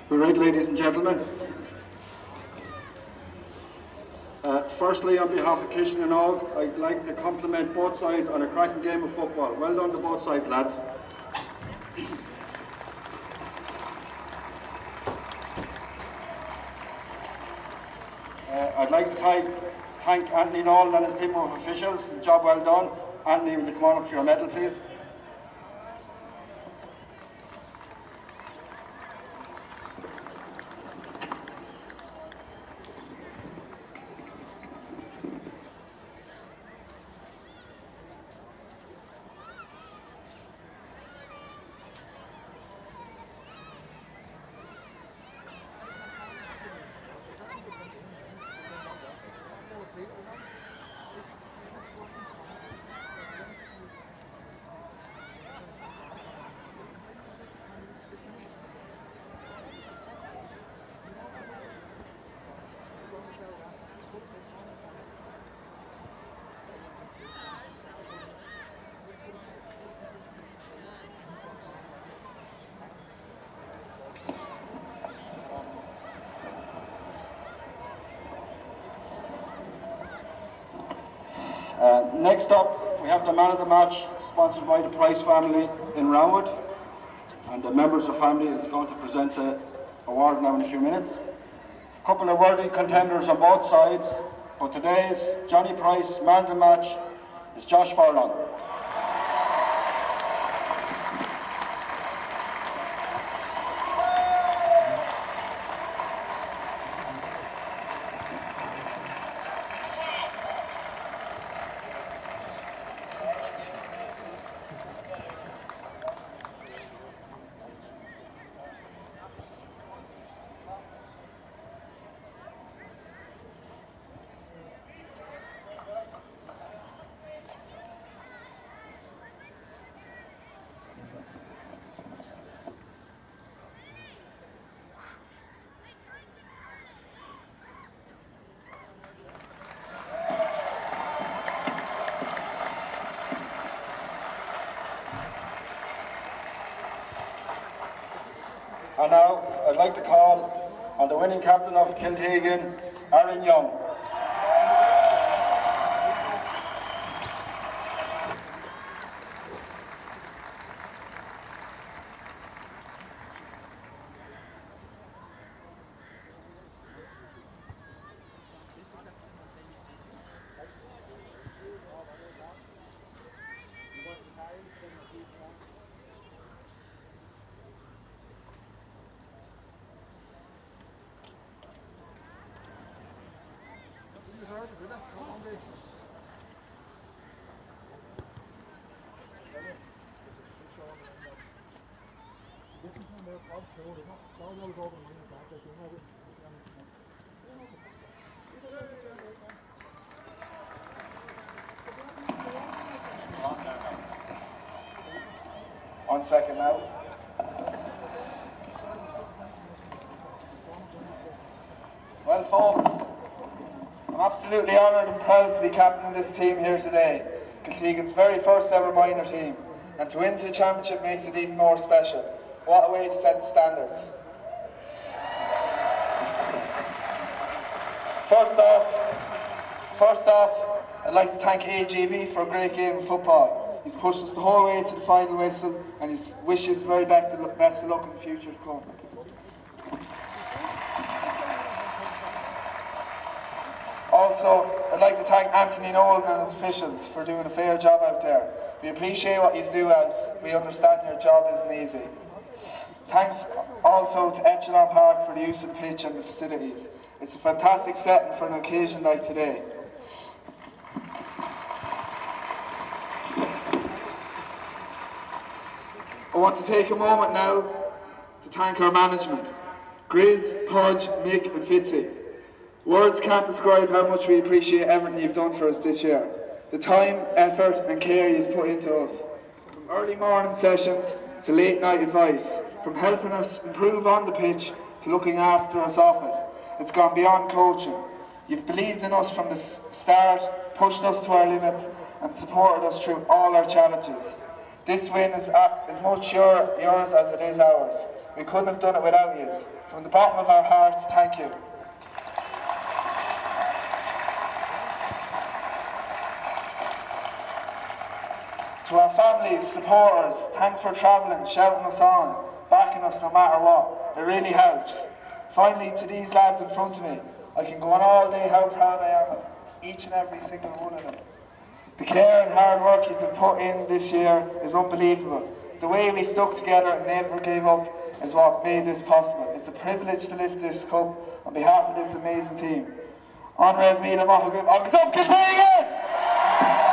[SPEAKER 5] Right, ladies and gentlemen. Firstly, on behalf of Kishin and Naomh, I'd like to compliment both sides on a cracking game of football. Well done to both sides, lads. I'd like to thank Anthony Nolan and his team of officials. Job well done. Anthony, will you come on up to your medal, please? Next up, we have the man of the match, sponsored by the Price family in Roundwood. And the members of the family is going to present the award now in a few minutes. A couple of worthy contenders on both sides, but today's Johnny Price man of the match is Josh Furlong. And now, I'd like to call on the winning captain of Kiltegan, Aaron Young. 1 second now. Well, folks, I'm absolutely honoured and proud to be captain of this team here today, Kiltegan's very first ever minor team, and to win the championship makes it even more special. What a way to set the standards. First off, I'd like to thank AGB for a great game of football. He's pushed us the whole way to the final whistle, and he wishes very best of luck in the future to come. Also, I'd like to thank Anthony Nolan and his officials for doing a fair job out there. We appreciate what he's doing, as we understand your job isn't easy. Thanks also to Echelon Park for the use of the pitch and the facilities. It's a fantastic setting for an occasion like today. I want to take a moment now to thank our management, Grizz, Podge, Mick and Fitzy. Words can't describe how much we appreciate everything you've done for us this year. The time, effort and care you've put into us. From early morning sessions to late night advice, from helping us improve on the pitch to looking after us off it. It's gone beyond coaching. You've believed in us from the start, pushed us to our limits and supported us through all our challenges. This win is as much yours as it is ours. We couldn't have done it without you. From the bottom of our hearts, thank you. To our families, supporters, thanks for travelling, shouting us on, backing us no matter what. It really helps. Finally, to these lads in front of me, I can go on all day how proud I am of each and every single one of them. The care and hard work you've put in this year is unbelievable. The way we stuck together and never gave up is what made this possible. It's a privilege to lift this cup on behalf of this amazing team. On Red Mhuine, Kiltegan!